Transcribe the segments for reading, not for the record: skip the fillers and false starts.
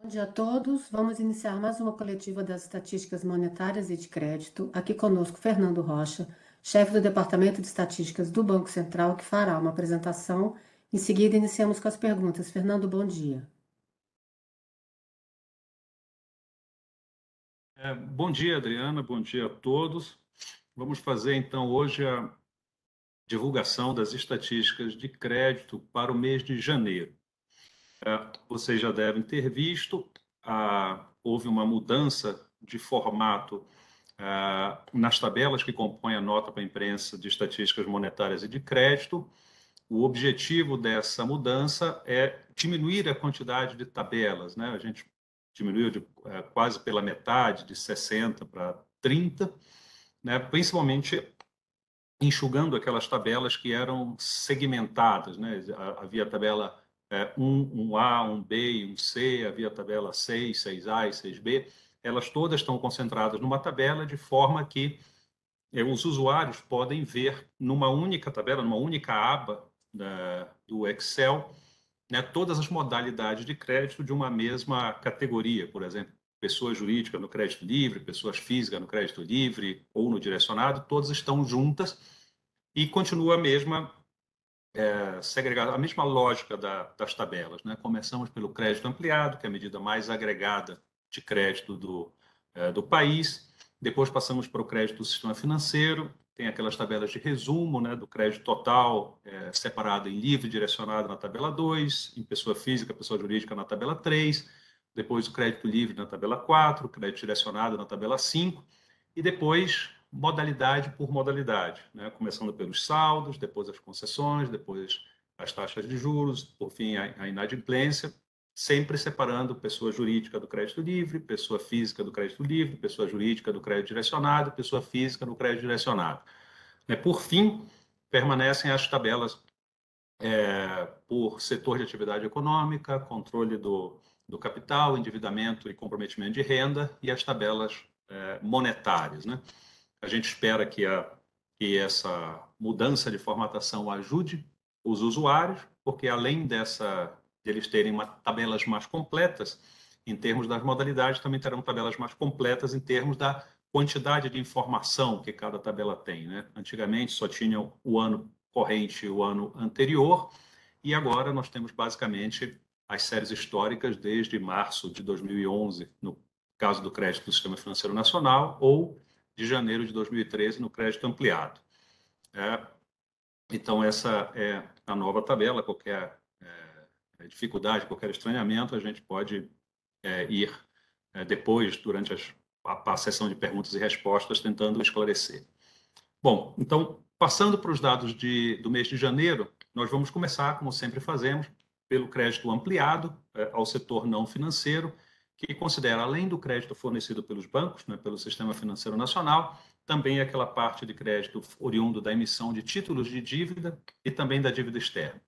Bom dia a todos. Vamos iniciar mais uma coletiva das estatísticas monetárias e de crédito. Aqui conosco Fernando Rocha, chefe do Departamento de Estatísticas do Banco Central, que fará uma apresentação. Em seguida, iniciamos com as perguntas. Fernando, bom dia. Bom dia, Adriana. Bom dia a todos. Vamos fazer então hoje a divulgação das estatísticas de crédito para o mês de janeiro. Vocês já devem ter visto, houve uma mudança de formato nas tabelas que compõem a nota para a imprensa de estatísticas monetárias e de crédito. O objetivo dessa mudança é diminuir a quantidade de tabelas, né? A gente diminuiu quase pela metade, de 60 para 30, né? Principalmente enxugando aquelas tabelas que eram segmentadas, né? Havia a tabela 1A, 1B e 1C, havia a tabela 6, 6A e 6B. Elas todas estão concentradas numa tabela de forma que os usuários podem ver numa única tabela, numa única aba do Excel, né, todas as modalidades de crédito de uma mesma categoria, por exemplo, pessoa jurídica no crédito livre, pessoas físicas no crédito livre ou no direcionado, todas estão juntas e continua a mesma segregada, a mesma lógica das tabelas, né? Começamos pelo crédito ampliado, que é a medida mais agregada de crédito do país. Depois passamos para o crédito do sistema financeiro, tem aquelas tabelas de resumo, né, do crédito total, separado em livre direcionado na tabela 2, em pessoa física, pessoa jurídica na tabela 3, depois o crédito livre na tabela 4, o crédito direcionado na tabela 5, e depois modalidade por modalidade, né? Começando pelos saldos, depois as concessões, depois as taxas de juros, por fim a inadimplência, sempre separando pessoa jurídica do crédito livre, pessoa física do crédito livre, pessoa jurídica do crédito direcionado, pessoa física do crédito direcionado. Por fim, permanecem as tabelas por setor de atividade econômica, controle do capital, endividamento e comprometimento de renda e as tabelas monetárias, né? A gente espera que essa mudança de formatação ajude os usuários, porque além de eles terem tabelas mais completas em termos das modalidades, também terão tabelas mais completas em termos da quantidade de informação que cada tabela tem, né? Antigamente só tinham o ano corrente e o ano anterior, e agora nós temos basicamente as séries históricas desde março de 2011, no caso do crédito do Sistema Financeiro Nacional, ou de janeiro de 2013 no crédito ampliado. Então, essa é a nova tabela. Qualquer dificuldade, qualquer estranhamento, a gente pode ir depois, durante a sessão de perguntas e respostas, tentando esclarecer. Bom, então, passando para os dados do mês de janeiro, nós vamos começar, como sempre fazemos, pelo crédito ampliado ao setor não financeiro, que considera, além do crédito fornecido pelos bancos, né, pelo Sistema Financeiro Nacional, também aquela parte de crédito oriundo da emissão de títulos de dívida e também da dívida externa.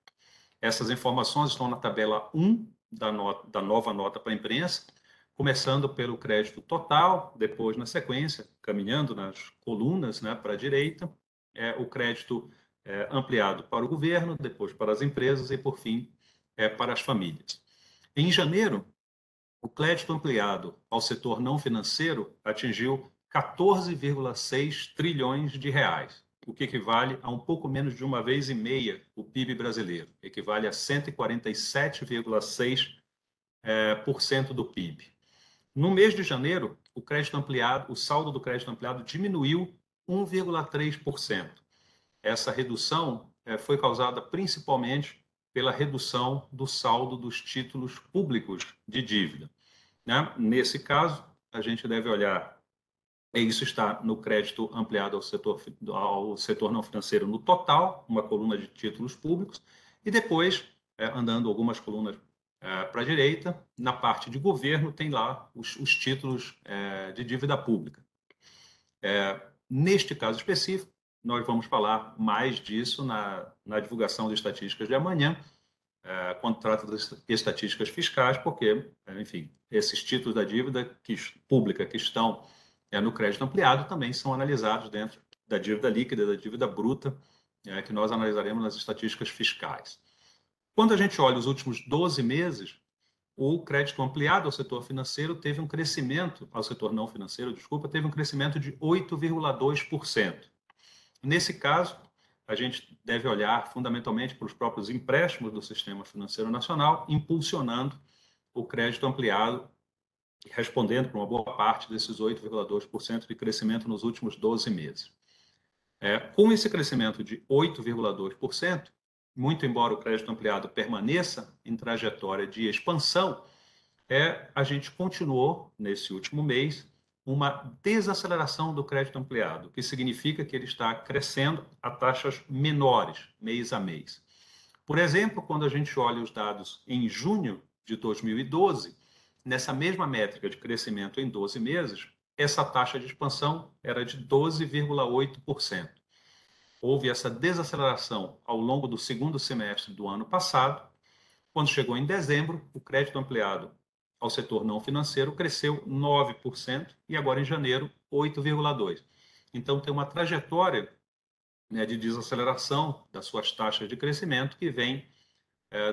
Essas informações estão na tabela 1 da nova nota para a imprensa, começando pelo crédito total, depois, na sequência, caminhando nas colunas, né, para a direita, o crédito ampliado para o governo, depois para as empresas e, por fim, para as famílias. Em janeiro, o crédito ampliado ao setor não financeiro atingiu 14,6 trilhões de reais, o que equivale a um pouco menos de uma vez e meia o PIB brasileiro, equivale a 147,6% do PIB. No mês de janeiro, o saldo do crédito ampliado diminuiu 1,3%. Essa redução foi causada principalmente pela redução do saldo dos títulos públicos de dívida, né? Nesse caso, a gente deve olhar, e isso está no crédito ampliado ao setor não financeiro no total, uma coluna de títulos públicos, e depois, andando algumas colunas para a direita, na parte de governo, tem lá os títulos de dívida pública. Neste caso específico, nós vamos falar mais disso na divulgação de estatísticas de amanhã, quando trata das estatísticas fiscais, porque, enfim, esses títulos da dívida pública que estão no crédito ampliado também são analisados dentro da dívida líquida, da dívida bruta, que nós analisaremos nas estatísticas fiscais. Quando a gente olha os últimos 12 meses, o crédito ampliado ao setor financeiro teve um crescimento, ao setor não financeiro, desculpa, teve um crescimento de 8,2%. Nesse caso, a gente deve olhar fundamentalmente para os próprios empréstimos do Sistema Financeiro Nacional, impulsionando o crédito ampliado, respondendo para uma boa parte desses 8,2% de crescimento nos últimos 12 meses. Com esse crescimento de 8,2%, muito embora o crédito ampliado permaneça em trajetória de expansão, a gente continuou, nesse último mês, uma desaceleração do crédito ampliado, o que significa que ele está crescendo a taxas menores, mês a mês. Por exemplo, quando a gente olha os dados em junho de 2012, nessa mesma métrica de crescimento em 12 meses, essa taxa de expansão era de 12,8%. Houve essa desaceleração ao longo do segundo semestre do ano passado. Quando chegou em dezembro, o crédito ampliado ao setor não financeiro cresceu 9% e agora em janeiro 8,2%. Então tem uma trajetória, né, de desaceleração das suas taxas de crescimento que vem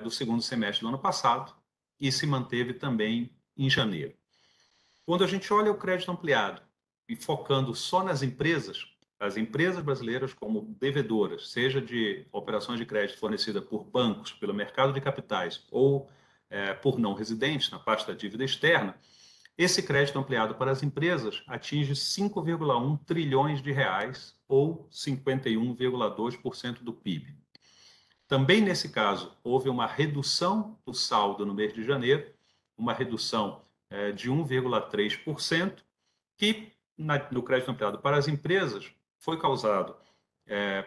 do segundo semestre do ano passado e se manteve também em janeiro. Quando a gente olha o crédito ampliado e focando só nas empresas, as empresas brasileiras como devedoras, seja de operações de crédito fornecida por bancos, pelo mercado de capitais ou por não residentes, na parte da dívida externa, esse crédito ampliado para as empresas atinge 5,1 trilhões de reais ou 51,2% do PIB. Também nesse caso, houve uma redução do saldo no mês de janeiro, uma redução de 1,3%, que no crédito ampliado para as empresas foi causado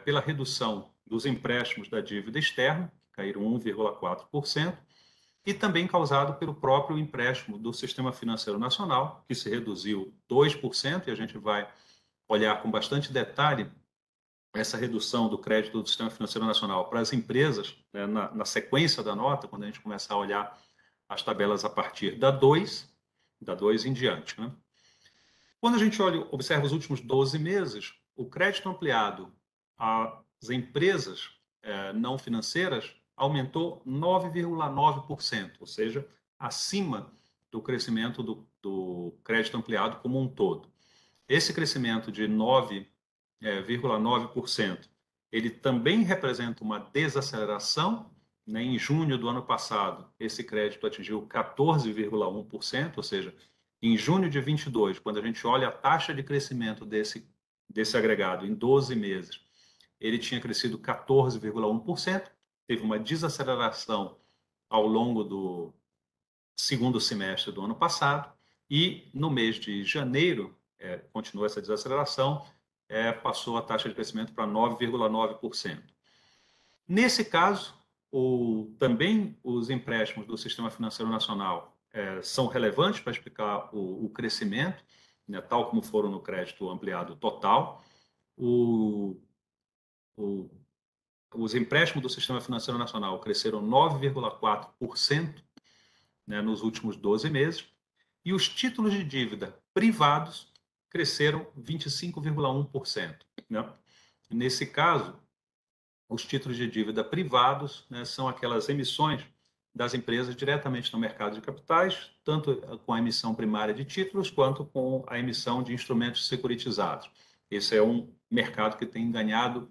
pela redução dos empréstimos da dívida externa, que caíram 1,4%, e também causado pelo próprio empréstimo do Sistema Financeiro Nacional, que se reduziu 2%, e a gente vai olhar com bastante detalhe essa redução do crédito do Sistema Financeiro Nacional para as empresas, né, na sequência da nota, quando a gente começar a olhar as tabelas a partir da 2 em diante, né? Quando a gente observa os últimos 12 meses, o crédito ampliado às empresas não financeiras aumentou 9,9%, ou seja, acima do crescimento do crédito ampliado como um todo. Esse crescimento de 9,9%, ele também representa uma desaceleração, né? Em junho do ano passado, esse crédito atingiu 14,1%, ou seja, em junho de 22, quando a gente olha a taxa de crescimento desse agregado em 12 meses, ele tinha crescido 14,1%, teve uma desaceleração ao longo do segundo semestre do ano passado, e no mês de janeiro, continuou essa desaceleração, passou a taxa de crescimento para 9,9%. Nesse caso, também os empréstimos do Sistema Financeiro Nacional são relevantes para explicar o crescimento, né, tal como foram no crédito ampliado total. Os empréstimos do Sistema Financeiro Nacional cresceram 9,4%, né, nos últimos 12 meses, e os títulos de dívida privados cresceram 25,1%. Né? Nesse caso, os títulos de dívida privados, né, são aquelas emissões das empresas diretamente no mercado de capitais, tanto com a emissão primária de títulos, quanto com a emissão de instrumentos securitizados. Esse é um mercado que tem ganhado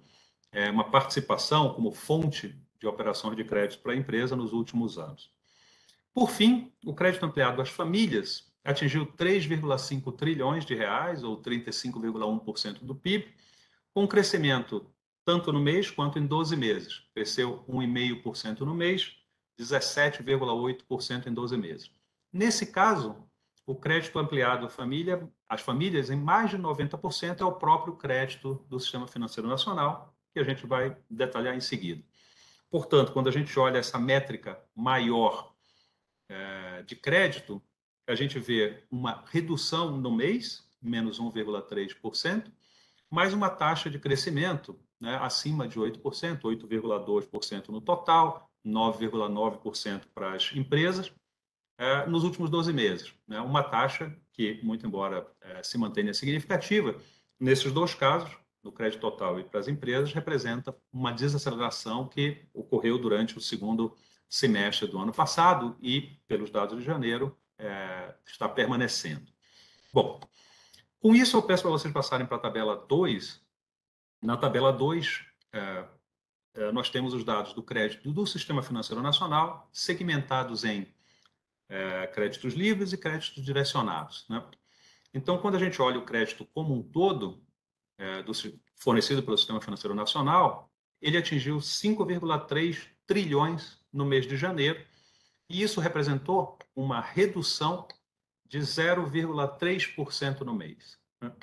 uma participação como fonte de operações de crédito para a empresa nos últimos anos. Por fim, o crédito ampliado às famílias atingiu 3,5 trilhões de reais, ou 35,1% do PIB, com um crescimento tanto no mês quanto em 12 meses. Cresceu 1,5% no mês, 17,8% em 12 meses. Nesse caso, o crédito ampliado às famílias, em mais de 90%, é o próprio crédito do Sistema Financeiro Nacional, que a gente vai detalhar em seguida. Portanto, quando a gente olha essa métrica maior de crédito, a gente vê uma redução no mês, menos 1,3%, mais uma taxa de crescimento, né, acima de 8%, 8,2% no total, 9,9% para as empresas, nos últimos 12 meses. Né, uma taxa que, muito embora se mantenha significativa, nesses dois casos, no crédito total e para as empresas, representa uma desaceleração que ocorreu durante o segundo semestre do ano passado e, pelos dados de janeiro, está permanecendo. Bom, com isso eu peço para vocês passarem para a tabela 2. Na tabela 2, nós temos os dados do crédito do Sistema Financeiro Nacional, segmentados em créditos livres e créditos direcionados, né? Então, quando a gente olha o crédito como um todo, fornecido pelo Sistema Financeiro Nacional, ele atingiu 5,3 trilhões no mês de janeiro, e isso representou uma redução de 0,3% no mês, né?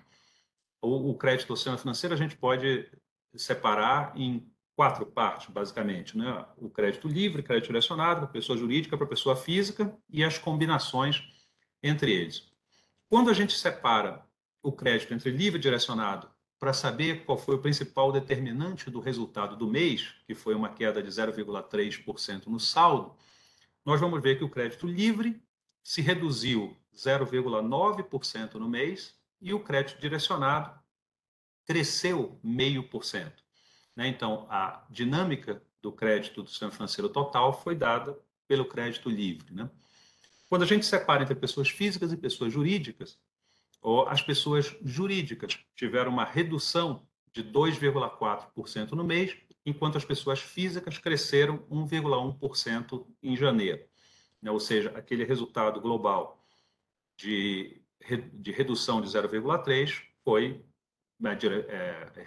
O crédito do sistema financeiro a gente pode separar em 4 partes, basicamente, né? O crédito livre, crédito direcionado, para pessoa jurídica, para pessoa física, e as combinações entre eles. Quando a gente separa o crédito entre livre e direcionado para saber qual foi o principal determinante do resultado do mês, que foi uma queda de 0,3% no saldo, nós vamos ver que o crédito livre se reduziu 0,9% no mês e o crédito direcionado cresceu 0,5%. Então, a dinâmica do crédito do sistema financeiro total foi dada pelo crédito livre, né? Quando a gente separa entre pessoas físicas e pessoas jurídicas, as pessoas jurídicas tiveram uma redução de 2,4% no mês, enquanto as pessoas físicas cresceram 1,1% em janeiro. Ou seja, aquele resultado global de redução de 0,3% foi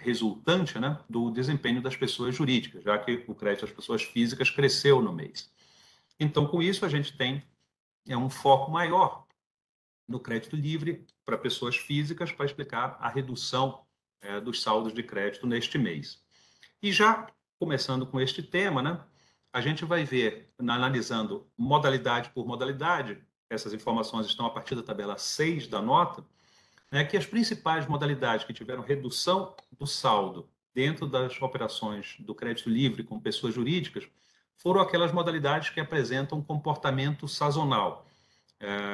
resultante, né, do desempenho das pessoas jurídicas, já que o crédito das pessoas físicas cresceu no mês. Então, com isso, a gente tem um foco maior no crédito livre para pessoas físicas para explicar a redução dos saldos de crédito neste mês. E já começando com este tema, né, a gente vai ver, analisando modalidade por modalidade, essas informações estão a partir da tabela 6 da nota, que as principais modalidades que tiveram redução do saldo dentro das operações do crédito livre com pessoas jurídicas foram aquelas modalidades que apresentam comportamento sazonal.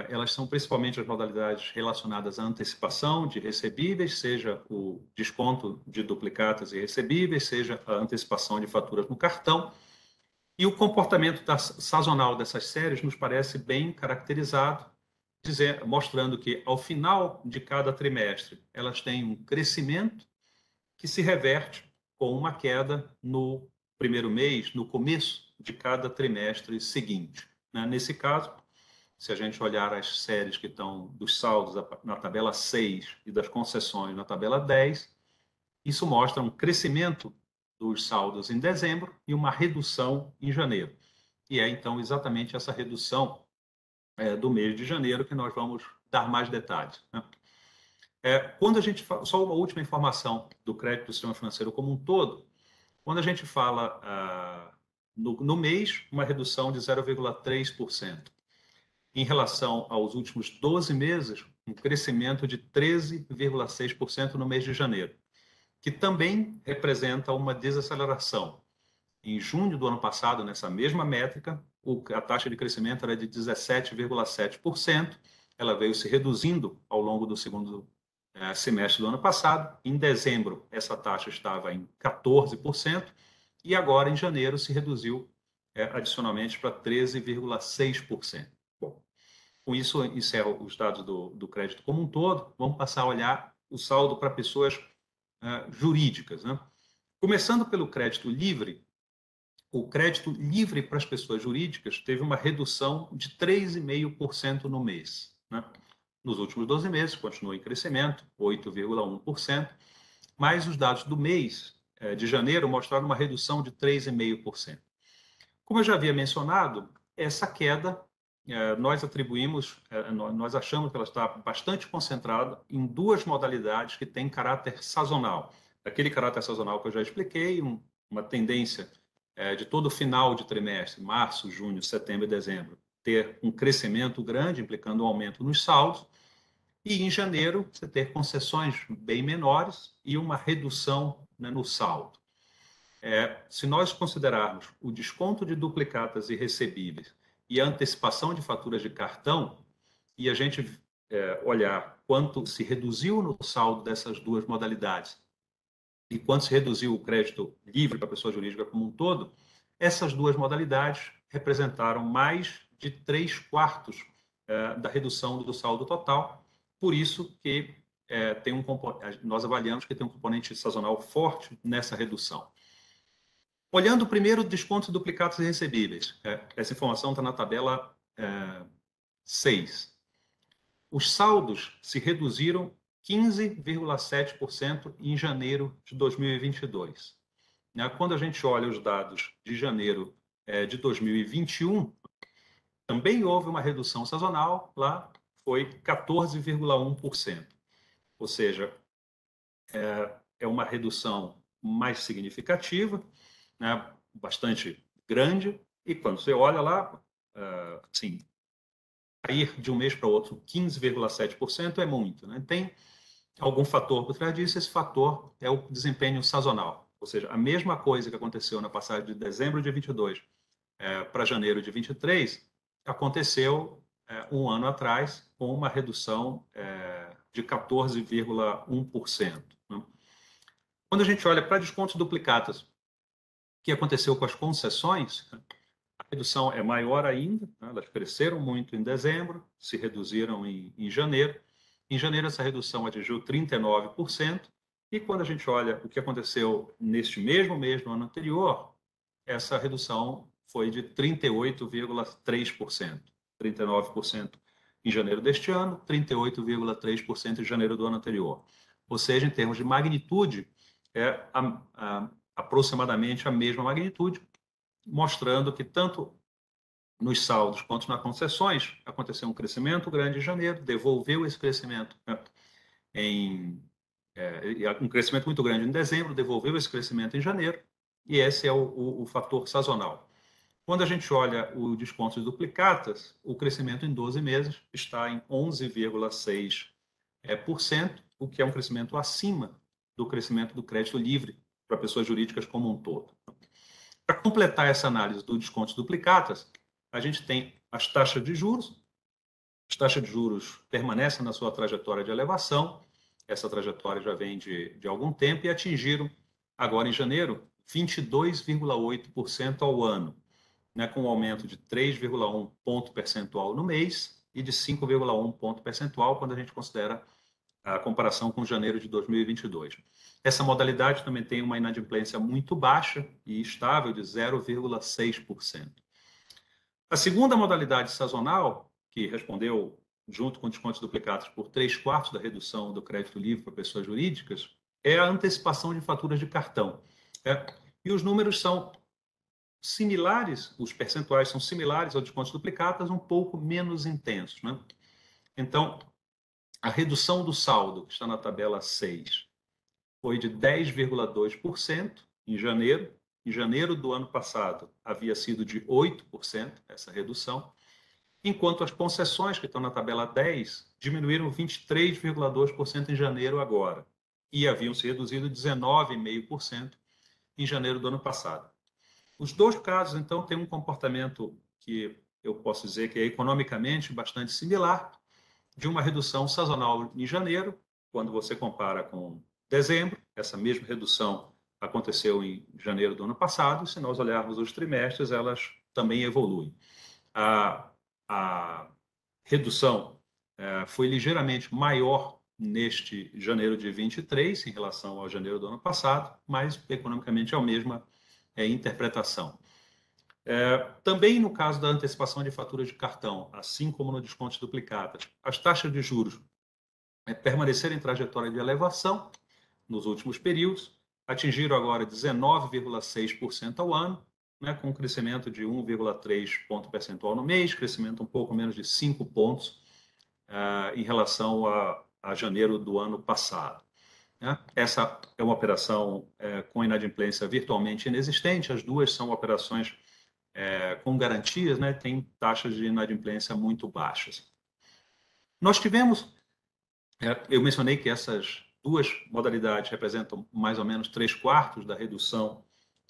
Elas são principalmente as modalidades relacionadas à antecipação de recebíveis, seja o desconto de duplicatas e recebíveis, seja a antecipação de faturas no cartão. E o comportamento sazonal dessas séries nos parece bem caracterizado, mostrando que, ao final de cada trimestre, elas têm um crescimento que se reverte com uma queda no primeiro mês, no começo de cada trimestre seguinte, né? Nesse caso, se a gente olhar as séries que estão dos saldos na tabela 6 e das concessões na tabela 10, isso mostra um crescimento dos saldos em dezembro e uma redução em janeiro. E então exatamente essa redução do mês de janeiro que nós vamos dar mais detalhes, né? Quando a gente só uma última informação do crédito do sistema financeiro como um todo, quando a gente fala no mês, uma redução de 0,3%. Em relação aos últimos 12 meses, um crescimento de 13,6% no mês de janeiro, que também representa uma desaceleração. Em junho do ano passado, nessa mesma métrica, a taxa de crescimento era de 17,7%, ela veio se reduzindo ao longo do segundo semestre do ano passado. Em dezembro, essa taxa estava em 14%, e agora, em janeiro, se reduziu adicionalmente para 13,6%. Bom, com isso, encerro os dados do crédito como um todo. Vamos passar a olhar o saldo para pessoas jurídicas, né? Começando pelo crédito livre, o crédito livre para as pessoas jurídicas teve uma redução de 3,5% no mês, né? Nos últimos 12 meses, continua em crescimento, 8,1%, mas os dados do mês de janeiro mostraram uma redução de 3,5%. Como eu já havia mencionado, essa queda nós atribuímos, nós achamos que ela está bastante concentrada em duas modalidades que têm caráter sazonal. Aquele caráter sazonal que eu já expliquei, uma tendência de todo final de trimestre, março, junho, setembro e dezembro, ter um crescimento grande, implicando um aumento nos saldos, e em janeiro você ter concessões bem menores e uma redução, né, no saldo. Se nós considerarmos o desconto de duplicatas e recebíveis e a antecipação de faturas de cartão, e a gente olhar quanto se reduziu no saldo dessas duas modalidades e quanto se reduziu o crédito livre para a pessoa jurídica como um todo, essas duas modalidades representaram mais de 3/4 da redução do saldo total. Por isso que nós avaliamos que tem um componente sazonal forte nessa redução. Olhando primeiro descontos duplicados e recebíveis, essa informação está na tabela 6. Os saldos se reduziram 15,7% em janeiro de 2022. Quando a gente olha os dados de janeiro de 2021, também houve uma redução sazonal, lá foi 14,1%. Ou seja, é uma redução mais significativa, né, bastante grande, e quando você olha lá, assim, cair de um mês para o outro 15,7% é muito. Né? Tem algum fator por trás disso, esse fator é o desempenho sazonal. Ou seja, a mesma coisa que aconteceu na passagem de dezembro de 22 para janeiro de 23, aconteceu um ano atrás com uma redução de 14,1%. Né? Quando a gente olha para descontos duplicados, o que aconteceu com as concessões, a redução é maior ainda, né? Elas cresceram muito em dezembro, se reduziram em janeiro. Em janeiro, essa redução atingiu 39%, e quando a gente olha o que aconteceu neste mesmo mês, no ano anterior, essa redução foi de 38,3%. 39% em janeiro deste ano, 38,3% em janeiro do ano anterior. Ou seja, em termos de magnitude, é aproximadamente a mesma magnitude, mostrando que tanto nos saldos quanto nas concessões aconteceu um crescimento grande em janeiro, devolveu esse crescimento um crescimento muito grande em dezembro, devolveu esse crescimento em janeiro, e esse é o fator sazonal. Quando a gente olha o desconto de duplicatas, o crescimento em 12 meses está em 11,6%, o que é um crescimento acima do crescimento do crédito livre para pessoas jurídicas como um todo. Para completar essa análise do desconto de duplicatas, a gente tem as taxas de juros. As taxas de juros permanecem na sua trajetória de elevação. Essa trajetória já vem de algum tempo e atingiram, agora em janeiro, 22,8% ao ano, né, com um aumento de 3,1 ponto percentual no mês e de 5,1 ponto percentual quando a gente considera a comparação com janeiro de 2022. Essa modalidade também tem uma inadimplência muito baixa e estável de 0,6%. A segunda modalidade sazonal, que respondeu, junto com descontos duplicados, por 3/4 da redução do crédito livre para pessoas jurídicas, é a antecipação de faturas de cartão. E os números são similares, os percentuais são similares aos descontos duplicados, um pouco menos intensos. Né? Então, a redução do saldo, que está na tabela 6, foi de 10,2% em janeiro. Em janeiro do ano passado, havia sido de 8% essa redução, enquanto as concessões, que estão na tabela 10, diminuíram 23,2% em janeiro agora, e haviam se reduzido 19,5% em janeiro do ano passado. Os dois casos, então, têm um comportamento que eu posso dizer que é economicamente bastante similar, de uma redução sazonal em janeiro, quando você compara com dezembro. Essa mesma redução aconteceu em janeiro do ano passado, e se nós olharmos os trimestres, elas também evoluem. A redução foi ligeiramente maior neste janeiro de 23 em relação ao janeiro do ano passado, mas economicamente é a mesma interpretação. Também no caso da antecipação de faturas de cartão, assim como no desconto duplicado, as taxas de juros permaneceram em trajetória de elevação nos últimos períodos, atingiram agora 19,6% ao ano, né, com um crescimento de 1,3 ponto percentual no mês, crescimento um pouco menos de 5 pontos em relação a janeiro do ano passado. Né? Essa é uma operação com inadimplência virtualmente inexistente, as duas são operações com garantias, né, tem taxas de inadimplência muito baixas. Nós tivemos, eu mencionei que essas duas modalidades representam mais ou menos 3/4 da redução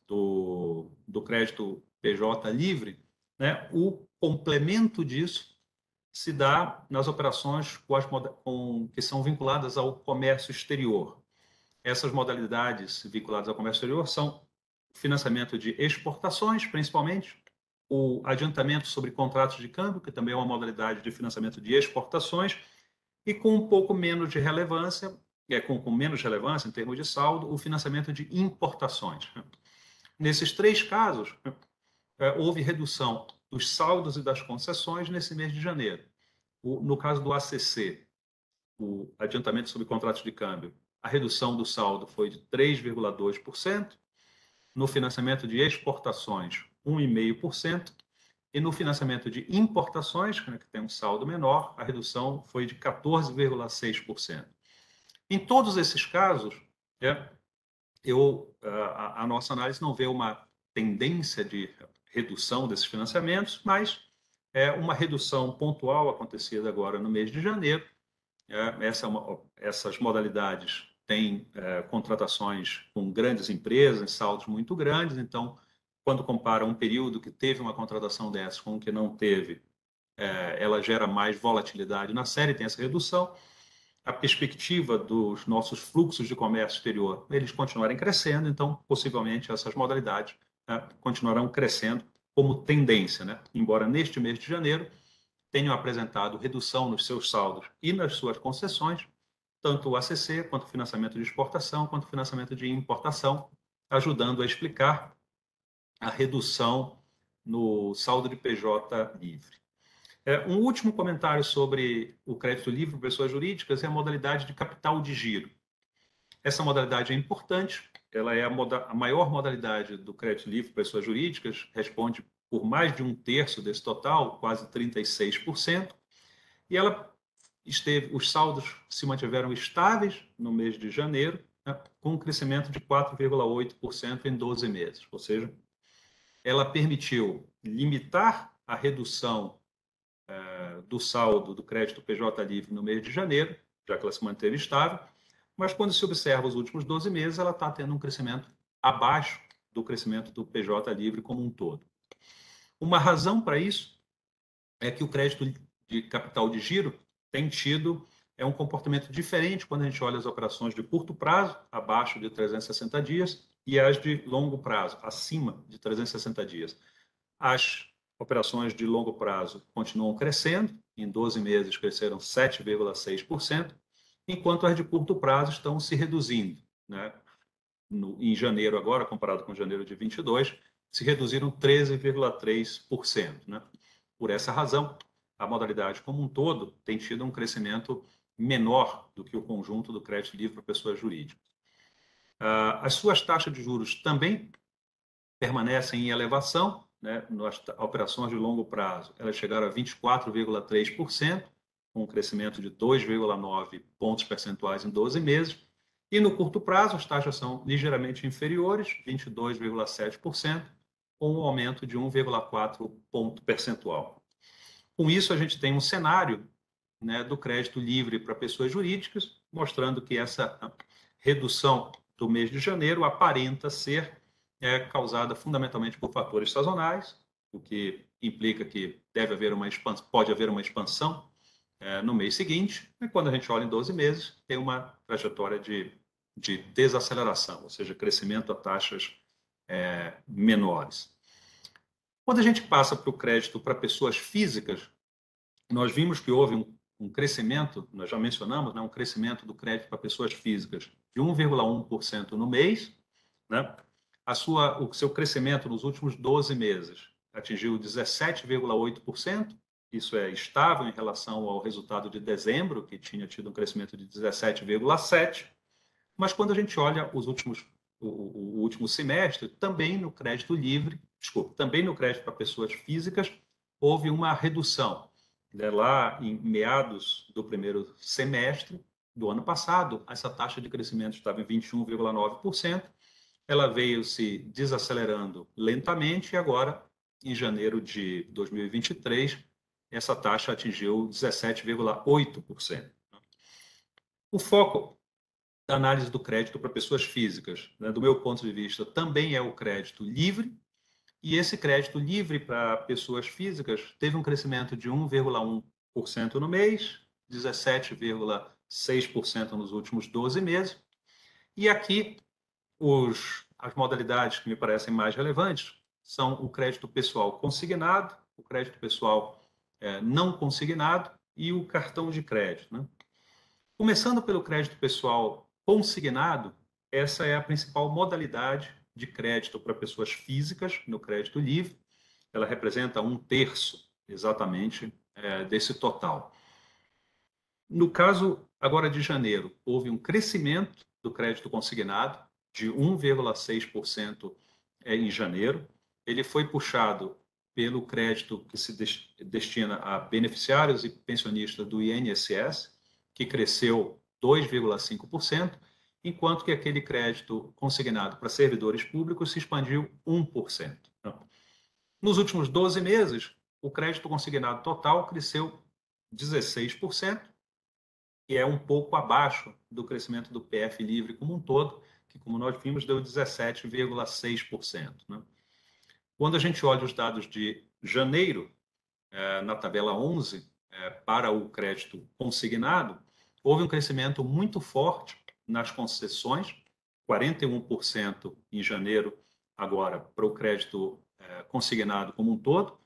do crédito PJ livre, né? O complemento disso se dá nas operações que são vinculadas ao comércio exterior. Essas modalidades vinculadas ao comércio exterior são financiamento de exportações, principalmente, o adiantamento sobre contratos de câmbio, que também é uma modalidade de financiamento de exportações, e com um pouco menos de relevância, com menos relevância em termos de saldo, o financiamento de importações. Nesses três casos, houve redução dos saldos e das concessões nesse mês de janeiro. No caso do ACC, o adiantamento sobre contratos de câmbio, a redução do saldo foi de 3,2%, no financiamento de exportações, 1,5%, e no financiamento de importações, que tem um saldo menor, a redução foi de 14,6%. Em todos esses casos, a nossa análise não vê uma tendência de redução desses financiamentos, mas uma redução pontual acontecida agora no mês de janeiro. Essas modalidades têm contratações com grandes empresas, em saldos muito grandes, então, quando compara um período que teve uma contratação dessas com o que não teve, ela gera mais volatilidade na série, tem essa redução. A perspectiva dos nossos fluxos de comércio exterior, eles continuarem crescendo, então, possivelmente, essas modalidades continuarão crescendo como tendência, né? Embora neste mês de janeiro tenham apresentado redução nos seus saldos e nas suas concessões, tanto o ACC, quanto o financiamento de exportação, quanto o financiamento de importação, ajudando a explicar a redução no saldo de PJ livre. Um último comentário sobre o crédito livre para pessoas jurídicas é a modalidade de capital de giro. Essa modalidade é importante, ela é a maior modalidade do crédito livre para pessoas jurídicas, responde por mais de um terço desse total, quase 36%, e os saldos se mantiveram estáveis no mês de janeiro, né, com um crescimento de 4,8% em 12 meses, ou seja, ela permitiu limitar a redução do saldo do crédito PJ livre no mês de janeiro, já que ela se manteve estável, mas quando se observa os últimos 12 meses, ela está tendo um crescimento abaixo do crescimento do PJ livre como um todo. Uma razão para isso é que o crédito de capital de giro tem tido um comportamento diferente quando a gente olha as operações de curto prazo, abaixo de 360 dias, e as de longo prazo, acima de 360 dias. As operações de longo prazo continuam crescendo, em 12 meses cresceram 7,6%, enquanto as de curto prazo estão se reduzindo, né? Em janeiro agora, comparado com janeiro de 22, se reduziram 13,3%, né? Por essa razão, a modalidade como um todo tem tido um crescimento menor do que o conjunto do crédito livre para pessoas jurídicas. As suas taxas de juros também permanecem em elevação, né? Nas operações de longo prazo, elas chegaram a 24,3%, com um crescimento de 2,9 pontos percentuais em 12 meses, e no curto prazo as taxas são ligeiramente inferiores, 22,7%, com um aumento de 1,4 ponto percentual. Com isso, a gente tem um cenário, né, do crédito livre para pessoas jurídicas, mostrando que essa redução do mês de janeiro aparenta ser causada fundamentalmente por fatores sazonais, o que implica que pode haver uma expansão no mês seguinte, e quando a gente olha em 12 meses, tem uma trajetória de desaceleração, ou seja, crescimento a taxas menores. Quando a gente passa para o crédito para pessoas físicas, nós vimos que houve um crescimento, nós já mencionamos, né, um crescimento do crédito para pessoas físicas de 1,1% no mês, né? O seu crescimento nos últimos 12 meses atingiu 17,8%, isso é estável em relação ao resultado de dezembro, que tinha tido um crescimento de 17,7%, mas quando a gente olha o último semestre, também no crédito livre, também no crédito para pessoas físicas, houve uma redução. Lá em meados do primeiro semestre do ano passado, essa taxa de crescimento estava em 21,9%, ela veio se desacelerando lentamente e agora, em janeiro de 2023, essa taxa atingiu 17,8%. O foco da análise do crédito para pessoas físicas, né, do meu ponto de vista, também é o crédito livre, e esse crédito livre para pessoas físicas teve um crescimento de 1,1% no mês, 17,6% nos últimos 12 meses. E aqui, as modalidades que me parecem mais relevantes são o crédito pessoal consignado, o crédito pessoal não consignado e o cartão de crédito, né? Começando pelo crédito pessoal consignado, essa é a principal modalidade de crédito para pessoas físicas no crédito livre. Ela representa 1/3 exatamente desse total. No caso agora de janeiro, houve um crescimento do crédito consignado de 1,6% em janeiro. Ele foi puxado pelo crédito que se destina a beneficiários e pensionistas do INSS, que cresceu 2,5%, enquanto que aquele crédito consignado para servidores públicos se expandiu 1%. Nos últimos 12 meses, o crédito consignado total cresceu 16%, que é um pouco abaixo do crescimento do PF livre como um todo, que, como nós vimos, deu 17,6%. Né? Quando a gente olha os dados de janeiro, na tabela 11, para o crédito consignado, houve um crescimento muito forte nas concessões, 41% em janeiro, agora, para o crédito consignado como um todo,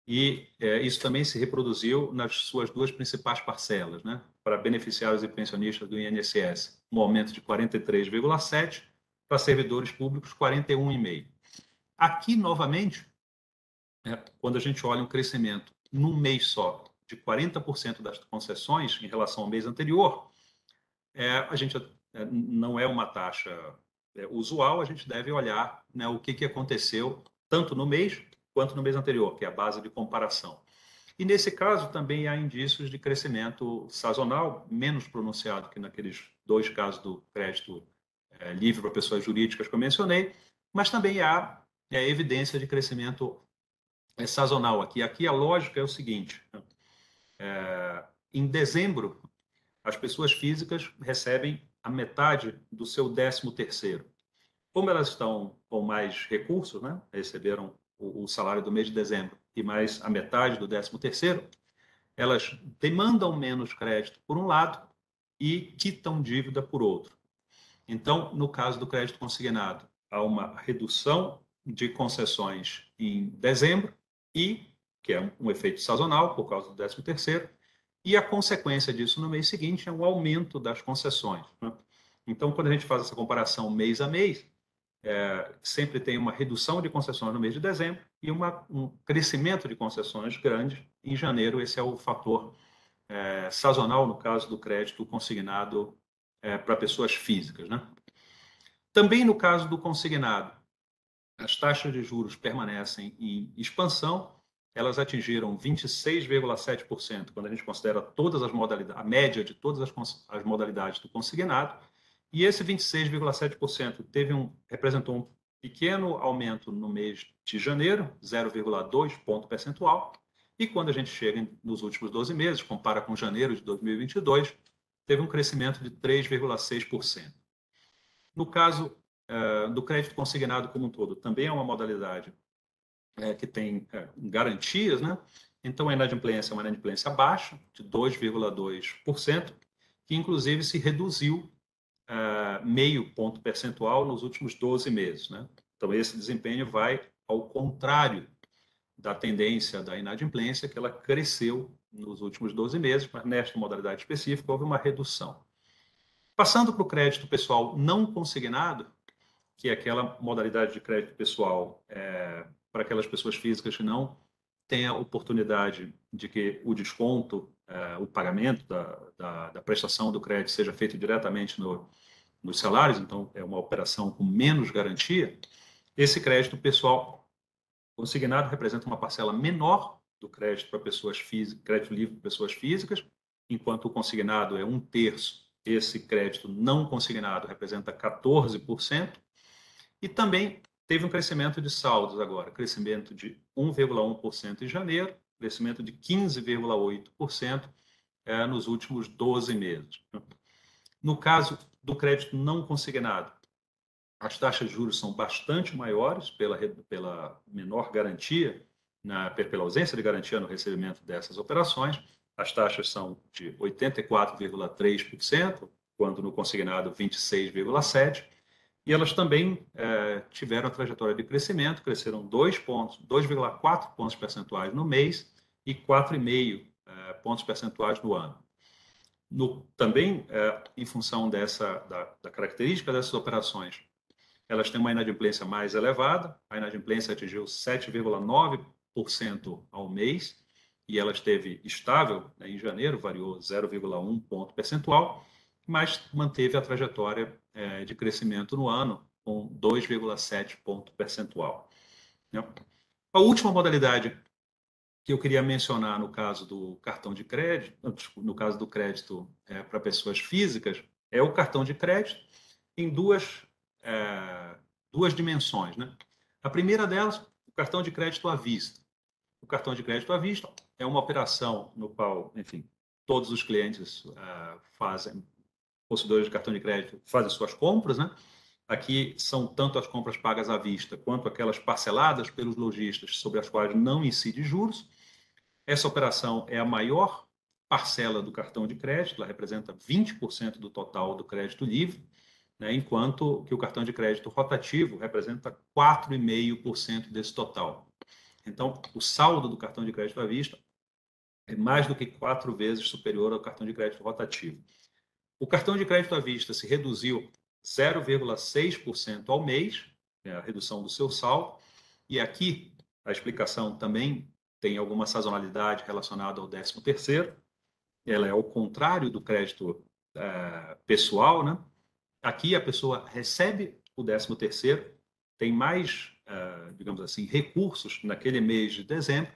e isso também se reproduziu nas suas duas principais parcelas, né? Para beneficiários e pensionistas do INSS, um aumento de 43,7%, para servidores públicos, 41,5%. Aqui, novamente, quando a gente olha um crescimento num mês só de 40% das concessões em relação ao mês anterior, a gente não é uma taxa usual, a gente deve olhar, né, o que aconteceu tanto no mês quanto no mês anterior, que é a base de comparação. E nesse caso também há indícios de crescimento sazonal, menos pronunciado que naqueles dois casos do crédito livre para pessoas jurídicas que eu mencionei, mas também há evidência de crescimento sazonal aqui. Aqui a lógica é o seguinte: em dezembro, as pessoas físicas recebem a metade do seu 13º. Como elas estão com mais recursos, né, receberam o salário do mês de dezembro e mais a metade do 13º, elas demandam menos crédito por um lado e quitam dívida por outro. Então, no caso do crédito consignado, há uma redução de concessões em dezembro e que é um efeito sazonal por causa do 13º, e a consequência disso no mês seguinte é um aumento das concessões, né? Então, quando a gente faz essa comparação mês a mês, sempre tem uma redução de concessões no mês de dezembro e um crescimento de concessões grande em janeiro. Esse é o fator sazonal no caso do crédito consignado para pessoas físicas, né? Também no caso do consignado, as taxas de juros permanecem em expansão. Elas atingiram 26,7% quando a gente considera todas as modalidades, a média de todas as modalidades do consignado. E esse 26,7% representou um pequeno aumento no mês de janeiro, 0,2 ponto percentual. E quando a gente chega nos últimos 12 meses, compara com janeiro de 2022, teve um crescimento de 3,6%. No caso do crédito consignado como um todo, também é uma modalidade que tem garantias, né? Então, a inadimplência é uma inadimplência baixa, de 2,2%, que inclusive se reduziu meio ponto percentual nos últimos 12 meses, né? Então, esse desempenho vai ao contrário da tendência da inadimplência, que ela cresceu nos últimos 12 meses, mas nesta modalidade específica houve uma redução. Passando para o crédito pessoal não consignado, que é aquela modalidade de crédito pessoal para aquelas pessoas físicas que não têm a oportunidade de que o desconto, o pagamento da prestação do crédito seja feito diretamente nos salários, então é uma operação com menos garantia. Esse crédito pessoal consignado representa uma parcela menor do crédito para pessoas físicas, crédito livre para pessoas físicas, enquanto o consignado é 1/3, esse crédito não consignado representa 14%. E também teve um crescimento de saldos agora, crescimento de 1,1% em janeiro, crescimento de 15,8% nos últimos 12 meses. No caso do crédito não consignado, as taxas de juros são bastante maiores pela menor garantia, pela ausência de garantia no recebimento dessas operações. As taxas são de 84,3%, quando no consignado 26,7%. E elas também tiveram a trajetória de crescimento, cresceram 2,4 pontos percentuais no mês e 4,5 pontos percentuais no ano. Também, em função da característica dessas operações, elas têm uma inadimplência mais elevada, a inadimplência atingiu 7,9% ao mês, e ela esteve estável, né, em janeiro, variou 0,1 ponto percentual, mas manteve a trajetória de crescimento no ano, com 2,7 ponto percentual. Né? A última modalidade que eu queria mencionar no caso do cartão de crédito, no caso do crédito para pessoas físicas, é o cartão de crédito em duas dimensões. Né? A primeira delas, o cartão de crédito à vista. O cartão de crédito à vista é uma operação no qual, enfim, todos os clientes possuidores de cartão de crédito fazem suas compras, né? Aqui são tanto as compras pagas à vista quanto aquelas parceladas pelos lojistas sobre as quais não incide juros. Essa operação é a maior parcela do cartão de crédito, ela representa 20% do total do crédito livre, né, enquanto que o cartão de crédito rotativo representa 4,5% desse total. Então, o saldo do cartão de crédito à vista é mais do que 4 vezes superior ao cartão de crédito rotativo. O cartão de crédito à vista se reduziu 0,6% ao mês, a redução do seu saldo, e aqui a explicação também tem alguma sazonalidade relacionada ao 13º, ela é ao contrário do crédito pessoal, né? Aqui a pessoa recebe o 13º, tem mais, digamos assim, recursos naquele mês de dezembro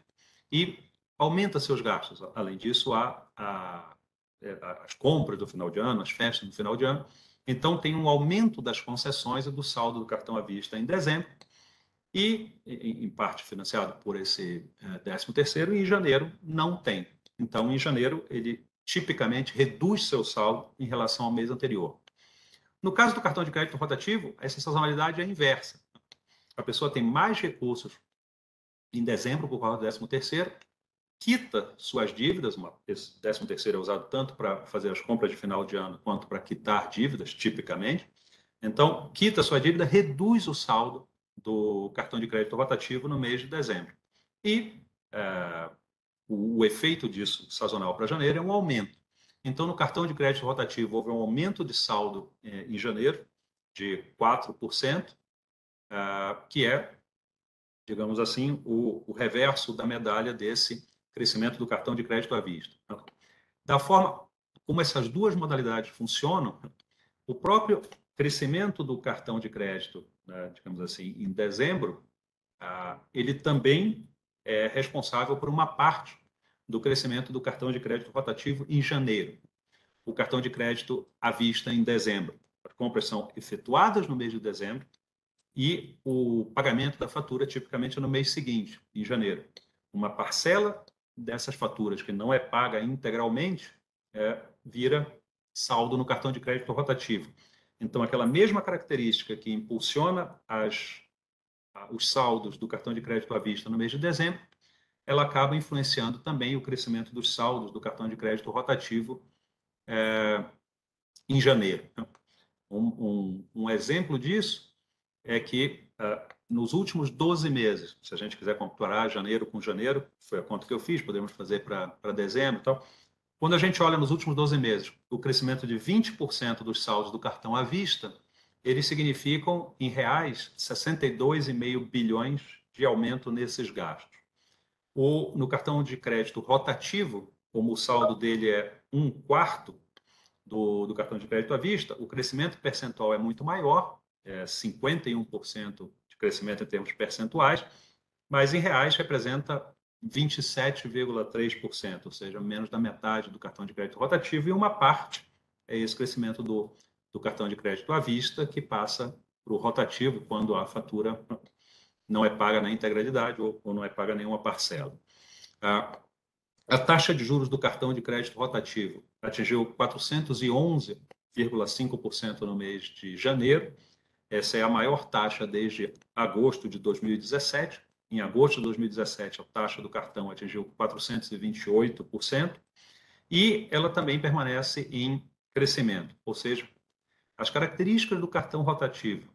e aumenta seus gastos. Além disso, há as compras do final de ano, as festas do final de ano. Então, tem um aumento das concessões e do saldo do cartão à vista em dezembro e, em parte, financiado por esse 13º, e em janeiro não tem. Então, em janeiro, ele tipicamente reduz seu saldo em relação ao mês anterior. No caso do cartão de crédito rotativo, essa sazonalidade é inversa. A pessoa tem mais recursos em dezembro por causa do 13º, quita suas dívidas, esse 13º é usado tanto para fazer as compras de final de ano quanto para quitar dívidas, tipicamente. Então, quita sua dívida, reduz o saldo do cartão de crédito rotativo no mês de dezembro. E o efeito disso, sazonal para janeiro, é um aumento. Então, no cartão de crédito rotativo, houve um aumento de saldo em janeiro de 4%, que é, digamos assim, o reverso da medalha desse crescimento do cartão de crédito à vista. Da forma como essas duas modalidades funcionam, o próprio crescimento do cartão de crédito, né, digamos assim, em dezembro, ele também é responsável por uma parte do crescimento do cartão de crédito rotativo em janeiro. O cartão de crédito à vista em dezembro. As compras são efetuadas no mês de dezembro e o pagamento da fatura tipicamente é no mês seguinte, em janeiro. Uma parcela dessas faturas que não é paga integralmente vira saldo no cartão de crédito rotativo. Então, aquela mesma característica que impulsiona os saldos do cartão de crédito à vista no mês de dezembro, ela acaba influenciando também o crescimento dos saldos do cartão de crédito rotativo em janeiro. Um exemplo disso é que nos últimos 12 meses, se a gente quiser comparar janeiro com janeiro, foi a conta que eu fiz, podemos fazer para dezembro e tal. Quando a gente olha nos últimos 12 meses, o crescimento de 20% dos saldos do cartão à vista, eles significam, em reais, 62,5 bilhões de aumento nesses gastos. No cartão de crédito rotativo, como o saldo dele é 1/4 do cartão de crédito à vista, o crescimento percentual é muito maior, 51% de crescimento em termos percentuais, mas em reais representa 27,3%, ou seja, menos da metade do cartão de crédito rotativo, e uma parte é esse crescimento do cartão de crédito à vista, que passa para o rotativo quando a fatura não é paga na integralidade ou não é paga nenhuma parcela. A taxa de juros do cartão de crédito rotativo atingiu 411,5% no mês de janeiro. Essa é a maior taxa desde agosto de 2017. Em agosto de 2017, a taxa do cartão atingiu 428%, e ela também permanece em crescimento. Ou seja, as características do cartão rotativo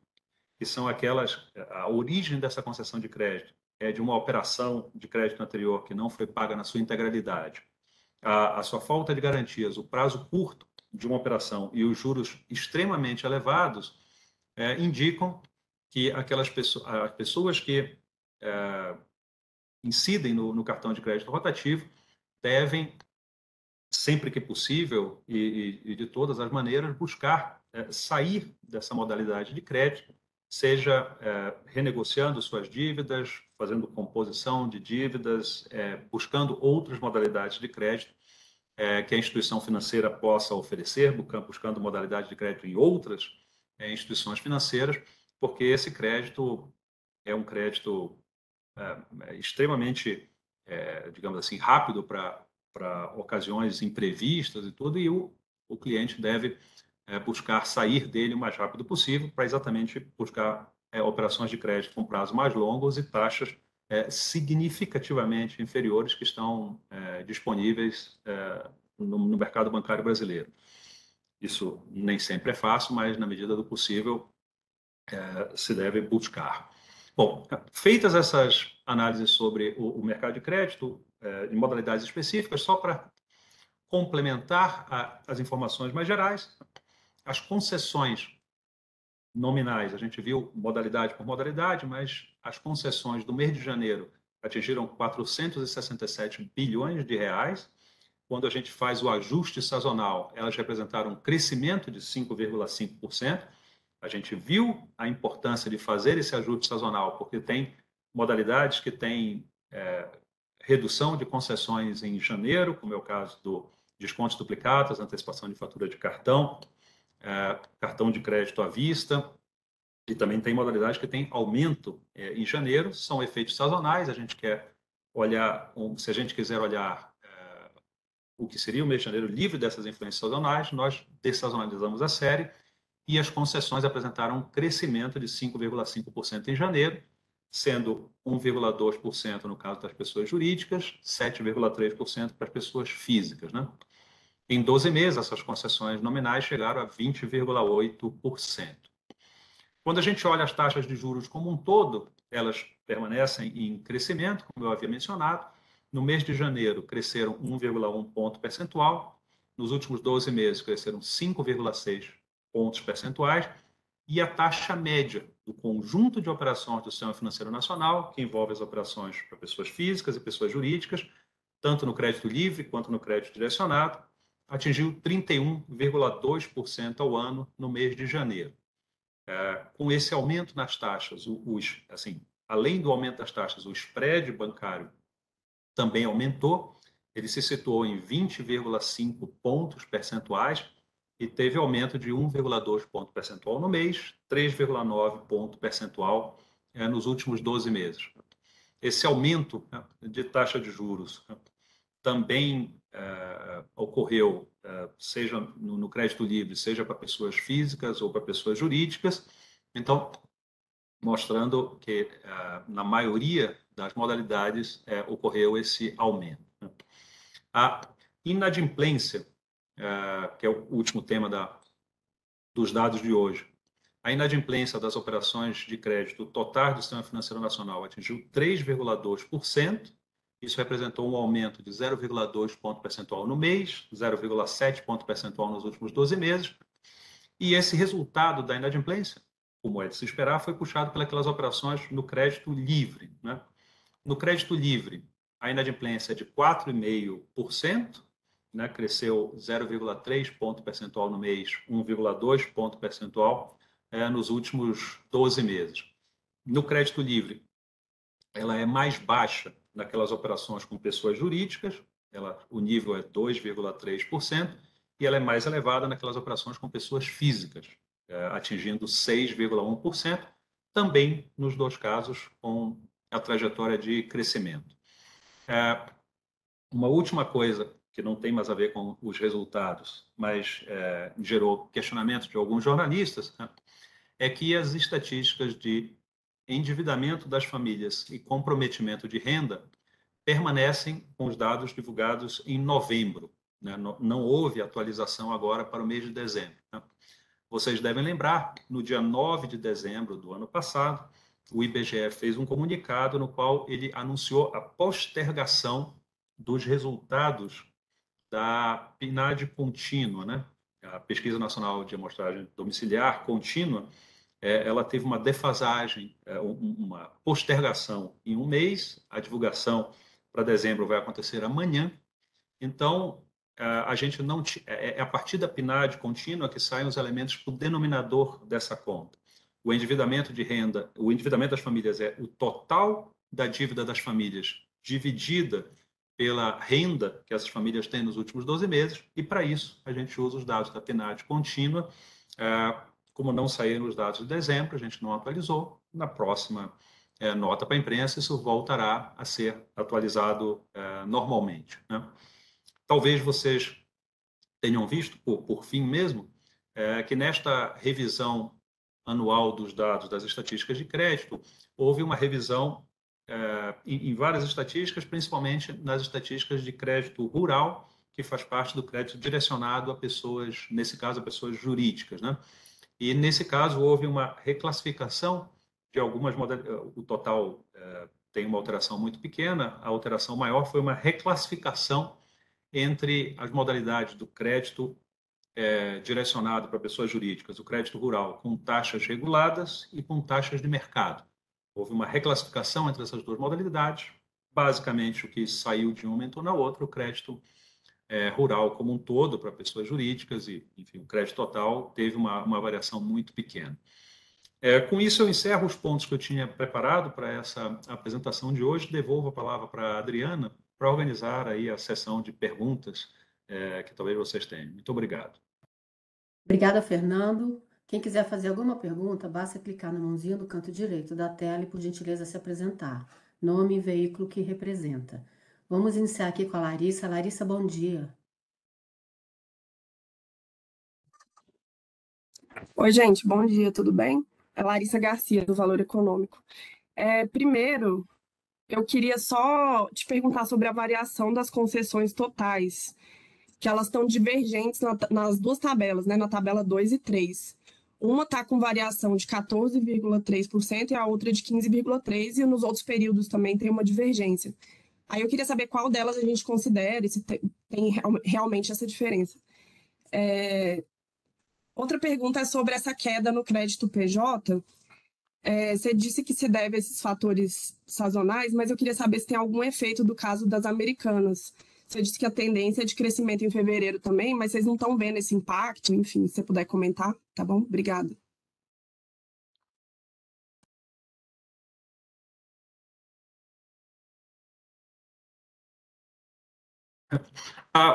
que são aquelas, a origem dessa concessão de crédito é de uma operação de crédito anterior que não foi paga na sua integralidade, a sua falta de garantias, o prazo curto de uma operação e os juros extremamente elevados indicam que aquelas pessoas, as pessoas que incidem no cartão de crédito rotativo devem, sempre que possível e de todas as maneiras, buscar sair dessa modalidade de crédito, seja renegociando suas dívidas, fazendo composição de dívidas, buscando outras modalidades de crédito que a instituição financeira possa oferecer, buscando modalidade de crédito em outras instituições financeiras, porque esse crédito é um crédito extremamente, digamos assim, rápido para ocasiões imprevistas e tudo, e o cliente deve buscar sair dele o mais rápido possível para exatamente buscar operações de crédito com prazo mais longos e taxas significativamente inferiores que estão disponíveis no mercado bancário brasileiro. Isso nem sempre é fácil, mas na medida do possível se deve buscar. Bom, feitas essas análises sobre o mercado de crédito em modalidades específicas, só para complementar as informações mais gerais, as concessões nominais, a gente viu modalidade por modalidade, mas as concessões do mês de janeiro atingiram 467 bilhões de reais. Quando a gente faz o ajuste sazonal, elas representaram um crescimento de 5,5%. A gente viu a importância de fazer esse ajuste sazonal, porque tem modalidades que têm redução de concessões em janeiro, como é o caso do descontos duplicados, antecipação de fatura de cartão, cartão de crédito à vista, e também tem modalidades que tem aumento em janeiro, são efeitos sazonais. A gente quer olhar, se a gente quiser olhar o que seria o mês de janeiro livre dessas influências sazonais, nós dessazonalizamos a série e as concessões apresentaram um crescimento de 5,5% em janeiro, sendo 1,2% no caso das pessoas jurídicas, 7,3% para as pessoas físicas, né? Em 12 meses, essas concessões nominais chegaram a 20,8%. Quando a gente olha as taxas de juros como um todo, elas permanecem em crescimento, como eu havia mencionado. No mês de janeiro, cresceram 1,1 ponto percentual. Nos últimos 12 meses, cresceram 5,6 pontos percentuais. E a taxa média do conjunto de operações do Sistema Financeiro Nacional, que envolve as operações para pessoas físicas e pessoas jurídicas, tanto no crédito livre quanto no crédito direcionado, atingiu 31,2% ao ano no mês de janeiro. Com esse aumento nas taxas, além do aumento das taxas, o spread bancário também aumentou. Ele se situou em 20,5 pontos percentuais e teve aumento de 1,2 ponto percentual no mês, 3,9 ponto percentual nos últimos 12 meses. Esse aumento de taxa de juros também ocorreu, seja no crédito livre, seja para pessoas físicas ou para pessoas jurídicas. Então, mostrando que na maioria das modalidades ocorreu esse aumento. A inadimplência, que é o último tema dos dados de hoje, a inadimplência das operações de crédito totais do Sistema Financeiro Nacional atingiu 3,2%. Isso representou um aumento de 0,2 ponto percentual no mês, 0,7 ponto percentual nos últimos 12 meses. E esse resultado da inadimplência, como é de se esperar, foi puxado pelas operações no crédito livre, né? No crédito livre, a inadimplência é de 4,5%, né? Cresceu 0,3 ponto percentual no mês, 1,2 ponto percentual nos últimos 12 meses. No crédito livre, ela é mais baixa naquelas operações com pessoas jurídicas, o nível é 2,3%, e ela é mais elevada naquelas operações com pessoas físicas, atingindo 6,1%, também nos dois casos com a trajetória de crescimento. Uma última coisa que não tem mais a ver com os resultados, mas gerou questionamento de alguns jornalistas, né, é que as estatísticas de endividamento das famílias e comprometimento de renda permanecem com os dados divulgados em novembro, né? Não houve atualização agora para o mês de dezembro, né? vocês devem lembrar, no dia 9 de dezembro do ano passado, o IBGE fez um comunicado no qual ele anunciou a postergação dos resultados da PNAD contínua, né? A Pesquisa Nacional de Amostragem Domiciliar Contínua, ela teve uma defasagem, uma postergação em um mês. A divulgação para dezembro vai acontecer amanhã. Então, a gente não é a partir da PNAD contínua que saem os elementos para o denominador dessa conta. O endividamento de renda, o endividamento das famílias é o total da dívida das famílias dividida pela renda que essas famílias têm nos últimos 12 meses, e para isso a gente usa os dados da PNAD contínua. Como não saíram os dados de dezembro, a gente não atualizou. Na próxima nota para a imprensa, isso voltará a ser atualizado normalmente, né? Talvez vocês tenham visto, por fim mesmo, que nesta revisão anual dos dados das estatísticas de crédito, houve uma revisão em várias estatísticas, principalmente nas estatísticas de crédito rural, que faz parte do crédito direcionado a pessoas, nesse caso, a pessoas jurídicas, né? E, nesse caso, houve uma reclassificação de algumas modalidades. O total tem uma alteração muito pequena, a alteração maior foi uma reclassificação entre as modalidades do crédito direcionado para pessoas jurídicas, o crédito rural, com taxas reguladas e com taxas de mercado. Houve uma reclassificação entre essas duas modalidades. Basicamente, o que saiu de uma entrou na outra, o crédito rural como um todo para pessoas jurídicas e, enfim, o crédito total teve uma variação muito pequena. Com isso, eu encerro os pontos que eu tinha preparado para essa apresentação de hoje. Devolvo a palavra para a Adriana para organizar aí a sessão de perguntas que talvez vocês tenham. Muito obrigado. Obrigada, Fernando. Quem quiser fazer alguma pergunta, basta clicar na mãozinha do canto direito da tela e, por gentileza, se apresentar. Nome e veículo que representa. Vamos iniciar aqui com a Larissa. Larissa, bom dia. Oi, gente, bom dia, tudo bem? É Larissa Garcia, do Valor Econômico. Primeiro, eu queria só te perguntar sobre a variação das concessões totais, que elas estão divergentes nas duas tabelas, né? Na tabela 2 e 3. Uma está com variação de 14,3% e a outra de 15,3%, e nos outros períodos também tem uma divergência. Aí eu queria saber qual delas a gente considera e se tem realmente essa diferença. Outra pergunta é sobre essa queda no crédito PJ. Você disse que se deve a esses fatores sazonais, mas eu queria saber se tem algum efeito do caso das Americanas. Você disse que a tendência é de crescimento em fevereiro também, mas vocês não estão vendo esse impacto? Enfim, se você puder comentar, tá bom? Obrigada.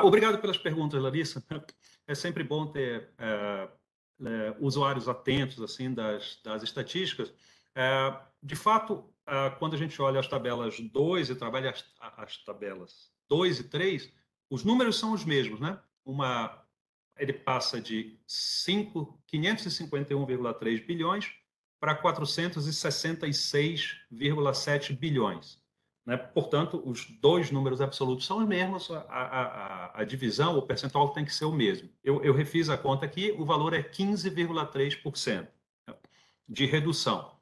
Obrigado pelas perguntas, Larissa. É sempre bom ter usuários atentos assim das estatísticas. De fato, quando a gente olha as tabelas 2 e trabalha as tabelas 2 e 3, os números são os mesmos, né? Ele passa de 551,3 bilhões para 466,7 bilhões. Né? Portanto, os dois números absolutos são os mesmos, a divisão, o percentual tem que ser o mesmo. Eu refiz a conta aqui, o valor é 15,3% de redução.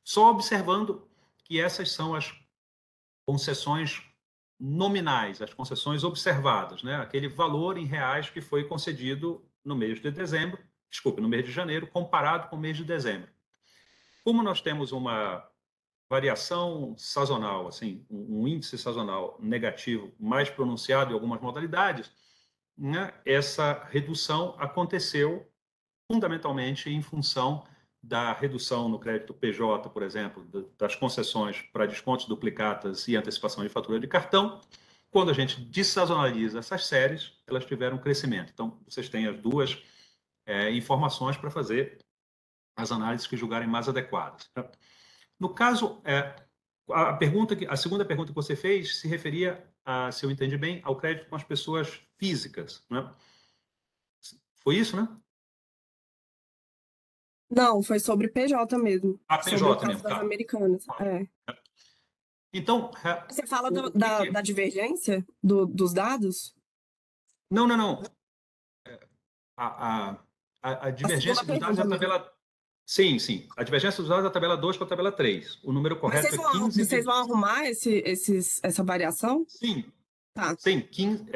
Só observando que essas são as concessões nominais, as concessões observadas, né? Aquele valor em reais que foi concedido no mês de dezembro, no mês de janeiro, comparado com o mês de dezembro. Como nós temos uma variação sazonal, assim, um índice sazonal negativo mais pronunciado em algumas modalidades, né, essa redução aconteceu fundamentalmente em função da redução no crédito PJ, por exemplo, das concessões para descontos duplicatas e antecipação de fatura de cartão. Quando a gente dessazonaliza essas séries, elas tiveram crescimento. Então, vocês têm as duas informações para fazer as análises que julgarem mais adequadas. No caso, a segunda pergunta que você fez se referia, se eu entendi bem, ao crédito com as pessoas físicas, né? Foi isso, né? Não, foi sobre PJ mesmo. PJ sobre o caso mesmo, das tá. Americanas. Então, você fala da divergência dos dados? Não. a A divergência segunda dos dados é a pergunta, tabela... Sim, sim. A divergência dos dados é a tabela 2 com a tabela 3. O número mas correto é 15... vocês vão arrumar essa variação? Sim, Tá. sim, 15,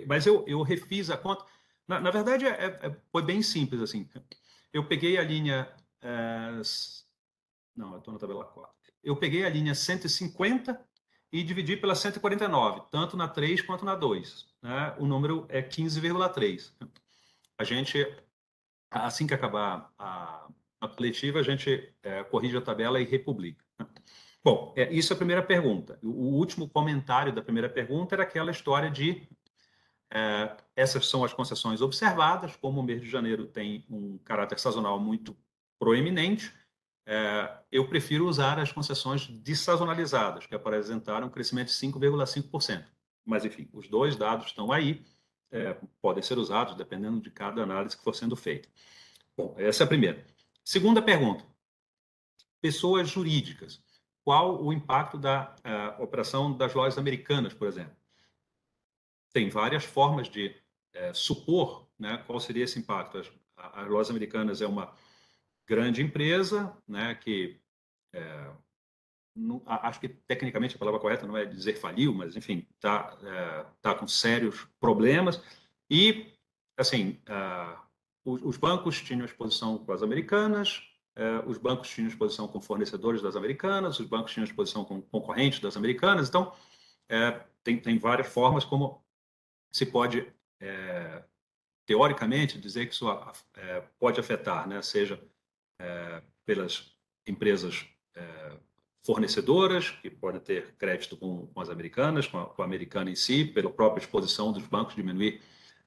mas eu refiz a conta. Na verdade, foi bem simples assim. Eu peguei a linha. Não, eu estou na tabela 4. Eu peguei a linha 150 e dividi pela 149, tanto na 3 quanto na 2. Né? O número é 15,3. A gente, assim que acabar a coletiva, a gente corrige a tabela e republica. Bom, isso é a primeira pergunta. O último comentário da primeira pergunta era aquela história de essas são as concessões observadas, como o mês de janeiro tem um caráter sazonal muito proeminente, eu prefiro usar as concessões dessazonalizadas, que apresentaram um crescimento de 5,5%. Mas, enfim, os dois dados estão aí, podem ser usados dependendo de cada análise que for sendo feita. Bom, essa é a primeira. Segunda pergunta. Pessoas jurídicas. Qual o impacto da operação das lojas americanas, por exemplo? Tem várias formas de supor, né, qual seria esse impacto. As lojas americanas é uma grande empresa, né, que acho que tecnicamente a palavra correta não é dizer faliu, mas enfim, tá com sérios problemas e assim os bancos tinham exposição com as americanas, os bancos tinham exposição com fornecedores das americanas, os bancos tinham exposição com concorrentes das americanas, então tem várias formas como se pode teoricamente dizer que isso pode afetar, né, seja pelas empresas fornecedoras, que podem ter crédito com as americanas, com a americana em si, pela própria exposição dos bancos, diminuir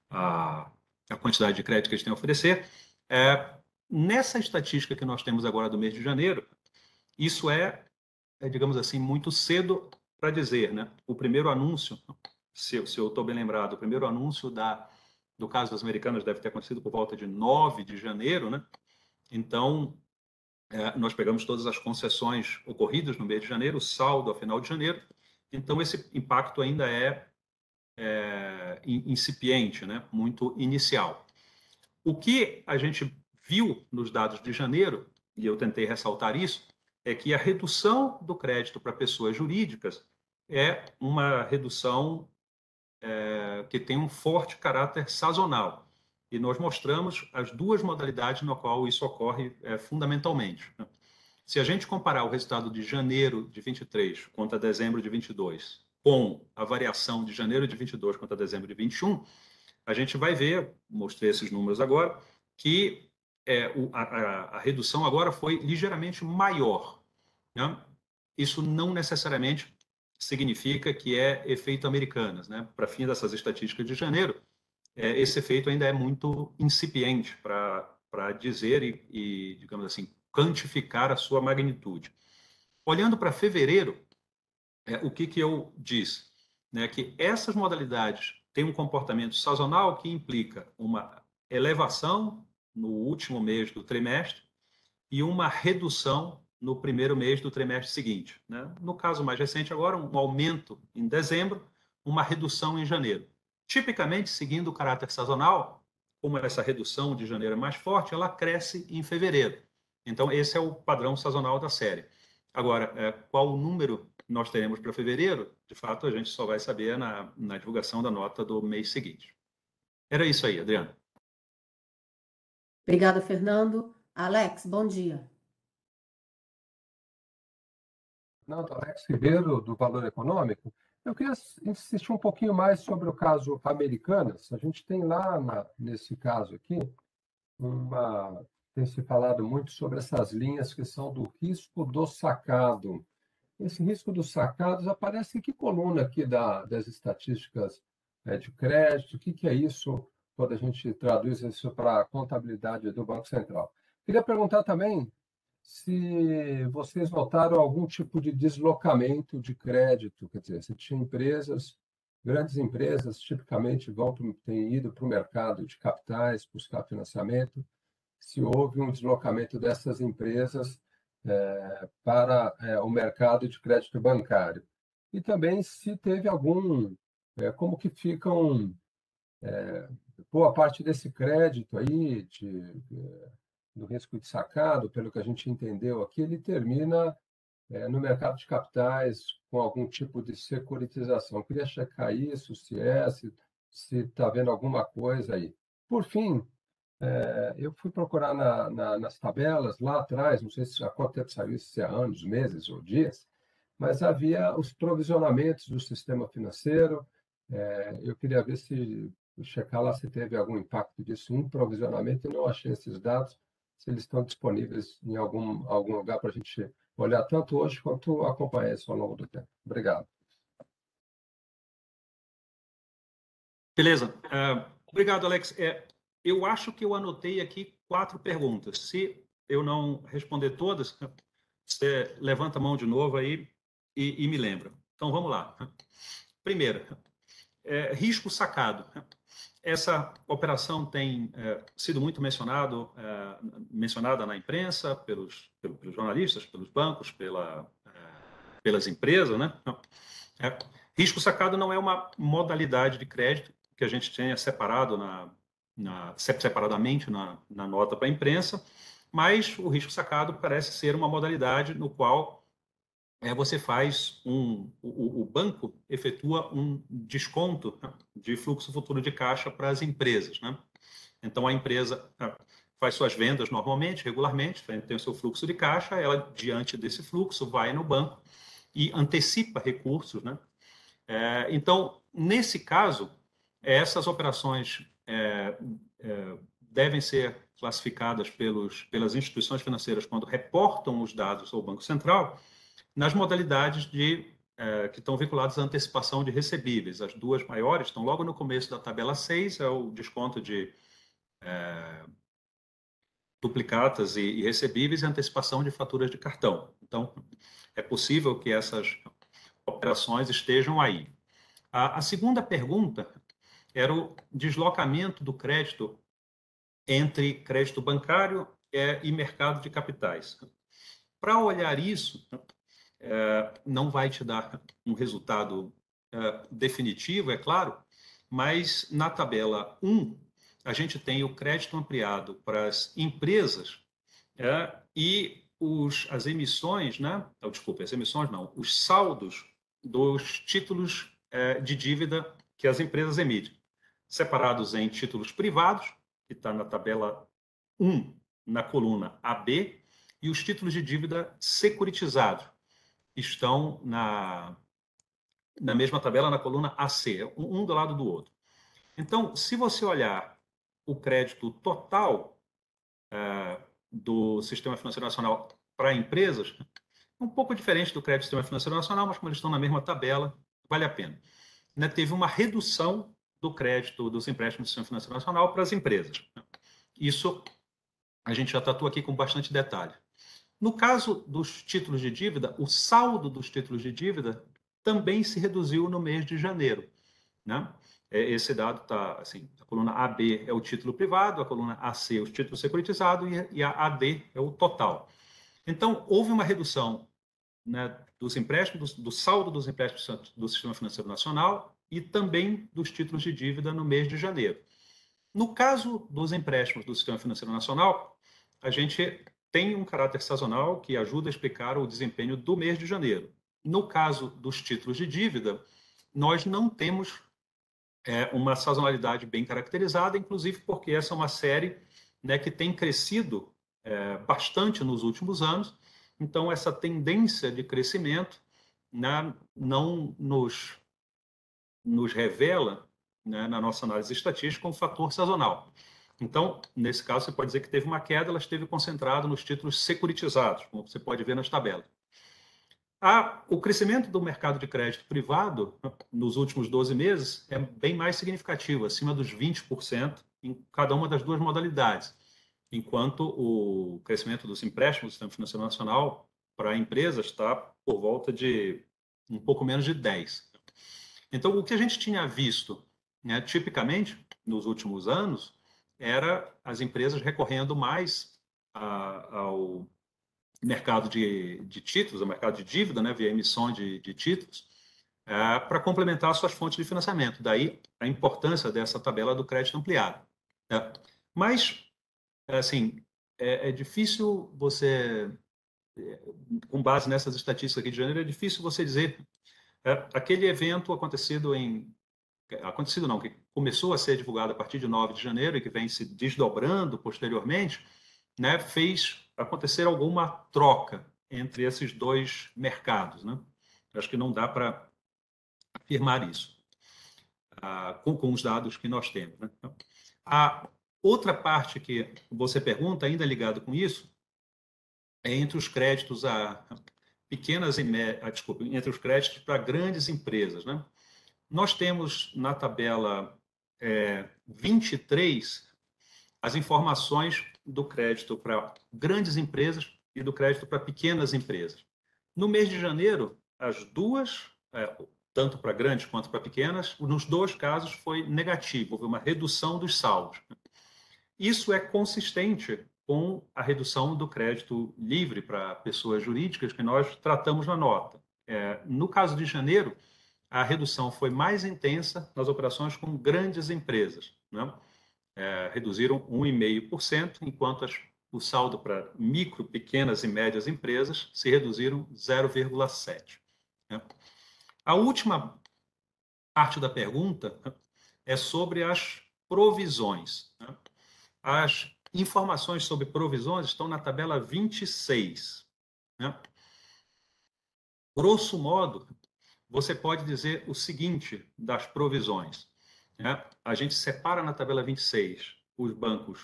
a quantidade de crédito que eles têm a oferecer. Nessa estatística que nós temos agora do mês de janeiro, isso digamos assim, muito cedo para dizer, né? O primeiro anúncio, se eu estou bem lembrado, o primeiro anúncio do caso das americanas deve ter acontecido por volta de 9 de janeiro, né? Então, nós pegamos todas as concessões ocorridas no mês de janeiro, o saldo ao final de janeiro, então esse impacto ainda é incipiente, né? Muito inicial. O que a gente viu nos dados de janeiro, e eu tentei ressaltar isso, é que a redução do crédito para pessoas jurídicas é uma redução que tem um forte caráter sazonal. E nós mostramos as duas modalidades na qual isso ocorre fundamentalmente. Se a gente comparar o resultado de janeiro de 23 contra dezembro de 22 com a variação de janeiro de 22 contra dezembro de 21, a gente vai ver, mostrei esses números agora, que a redução agora foi ligeiramente maior. Né? Isso não necessariamente significa que é efeito Americanas. Né? Para fim dessas estatísticas de janeiro, esse efeito ainda é muito incipiente para dizer e, digamos assim, quantificar a sua magnitude. Olhando para fevereiro, o que eu disse? Né, que essas modalidades têm um comportamento sazonal que implica uma elevação no último mês do trimestre e uma redução no primeiro mês do trimestre seguinte. Né? No caso mais recente agora, um aumento em dezembro, uma redução em janeiro. Tipicamente, seguindo o caráter sazonal, como essa redução de janeiro é mais forte, ela cresce em fevereiro. Então, esse é o padrão sazonal da série. Agora, qual o número nós teremos para fevereiro? De fato, a gente só vai saber na divulgação da nota do mês seguinte. Era isso aí, Adriana. Obrigada, Fernando. Alex, bom dia. Fernando, Alex Ribeiro, do Valor Econômico. Eu queria insistir um pouquinho mais sobre o caso Americanas. A gente tem lá, nesse caso aqui, tem se falado muito sobre essas linhas que são do risco do sacado. Esse risco dos sacados aparece em que coluna aqui das estatísticas de crédito? O que é isso quando a gente traduz isso para a contabilidade do Banco Central? Queria perguntar também se vocês notaram algum tipo de deslocamento de crédito, quer dizer, se tinha grandes empresas, tipicamente têm ido para o mercado de capitais, buscar financiamento, se houve um deslocamento dessas empresas para o mercado de crédito bancário. E também se teve como que ficam boa parte desse crédito aí do risco de sacado, pelo que a gente entendeu aqui, ele termina no mercado de capitais com algum tipo de securitização. Eu queria checar isso, se está vendo alguma coisa aí. Por fim, eu fui procurar nas tabelas lá atrás, não sei há quanto tempo saiu isso, se há anos, meses ou dias, mas havia os provisionamentos do sistema financeiro. Eu queria ver checar lá se teve algum impacto disso em provisionamento, e não achei esses dados, se eles estão disponíveis em algum lugar para a gente olhar tanto hoje quanto acompanhar isso ao longo do tempo. Obrigado. Beleza. Obrigado, Alex. Eu acho que eu anotei aqui 4 perguntas. Se eu não responder todas, você levanta a mão de novo aí e me lembra. Então, vamos lá. Primeira, risco sacado. Essa operação tem sido muito mencionada na imprensa, pelos jornalistas, pelos bancos, pelas empresas, né? Risco sacado não é uma modalidade de crédito que a gente tenha separado separadamente na nota para a imprensa, mas o risco sacado parece ser uma modalidade no qual você faz o banco efetua um desconto de fluxo futuro de caixa para as empresas, né? Então a empresa faz suas vendas normalmente, regularmente, tem o seu fluxo de caixa, ela diante desse fluxo vai no banco e antecipa recursos, né? Então nesse caso essas operações devem ser classificadas pelas instituições financeiras quando reportam os dados ao Banco Central nas modalidades que estão vinculadas à antecipação de recebíveis. As 2 maiores estão logo no começo da tabela 6, é o desconto de duplicatas e recebíveis e antecipação de faturas de cartão. Então, é possível que essas operações estejam aí. A segunda pergunta era o deslocamento do crédito entre crédito bancário e mercado de capitais. Para olhar isso, não vai te dar um resultado definitivo, é claro, mas na tabela 1, a gente tem o crédito ampliado para as empresas e as emissões, né? As emissões não, os saldos dos títulos de dívida que as empresas emitem, separados em títulos privados, que está na tabela 1, na coluna AB, e os títulos de dívida securitizados, estão na mesma tabela, na coluna AC, um do lado do outro. Então, se você olhar o crédito total do Sistema Financeiro Nacional para empresas, é um pouco diferente do crédito do Sistema Financeiro Nacional, mas como eles estão na mesma tabela, vale a pena. Teve uma redução do crédito dos empréstimos do Sistema Financeiro Nacional para as empresas. Isso a gente já tratou aqui com bastante detalhe. No caso dos títulos de dívida, o saldo dos títulos de dívida também se reduziu no mês de janeiro, né? Esse dado está assim, a coluna AB é o título privado, a coluna AC é o título securitizado e a AD é o total. Então, houve uma redução, né, dos empréstimos, do saldo dos empréstimos do Sistema Financeiro Nacional e também dos títulos de dívida no mês de janeiro. No caso dos empréstimos do Sistema Financeiro Nacional, a gente tem um caráter sazonal que ajuda a explicar o desempenho do mês de janeiro. No caso dos títulos de dívida, nós não temos uma sazonalidade bem caracterizada, inclusive porque essa é uma série, né, que tem crescido bastante nos últimos anos. Então, essa tendência de crescimento, né, não nos revela, né, na nossa análise estatística, um fator sazonal. Então, nesse caso, você pode dizer que teve uma queda, ela esteve concentrada nos títulos securitizados, como você pode ver nas tabelas. O crescimento do mercado de crédito privado nos últimos 12 meses é bem mais significativo, acima dos 20% em cada uma das 2 modalidades, enquanto o crescimento dos empréstimos do Sistema Financeiro Nacional para empresas está por volta de um pouco menos de 10%. Então, o que a gente tinha visto, né, tipicamente, nos últimos anos, era as empresas recorrendo mais ao mercado de títulos, ao mercado de dívida, né, via emissão de títulos, para complementar suas fontes de financiamento. Daí a importância dessa tabela do crédito ampliado. Né? Mas, assim, é difícil você, com base nessas estatísticas aqui de janeiro, é difícil você dizer aquele evento acontecido não, que começou a ser divulgado a partir de 9 de janeiro e que vem se desdobrando posteriormente, né, fez acontecer alguma troca entre esses dois mercados. Né? Acho que não dá para afirmar isso com os dados que nós temos. Né? A outra parte que você pergunta, ainda ligado com isso, é entre os créditos a pequenas e entre os créditos para grandes empresas. Né? Nós temos na tabela 23 as informações do crédito para grandes empresas e do crédito para pequenas empresas. No mês de janeiro, as duas, tanto para grandes quanto para pequenas, nos dois casos foi negativo, houve uma redução dos saldos. Isso é consistente com a redução do crédito livre para pessoas jurídicas que nós tratamos na nota. No caso de janeiro, a redução foi mais intensa nas operações com grandes empresas, né? Reduziram 1,5%, enquanto o saldo para micro, pequenas e médias empresas se reduziram 0,7%. Né? A última parte da pergunta é sobre as provisões. Né? As informações sobre provisões estão na tabela 26. Né? Grosso modo, você pode dizer o seguinte das provisões. Né? A gente separa na tabela 26 os bancos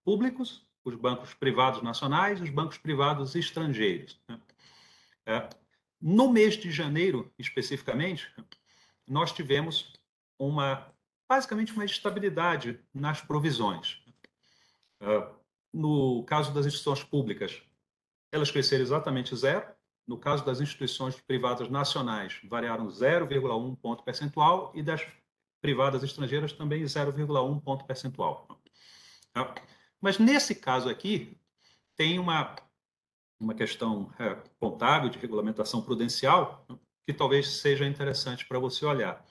públicos, os bancos privados nacionais e os bancos privados estrangeiros. Né? No mês de janeiro, especificamente, nós tivemos basicamente uma estabilidade nas provisões. No caso das instituições públicas, elas cresceram exatamente zero. No caso das instituições privadas nacionais, variaram 0,1 ponto percentual e das privadas estrangeiras também 0,1 ponto percentual. Mas nesse caso aqui, tem uma questão contábil de regulamentação prudencial que talvez seja interessante para você olhar.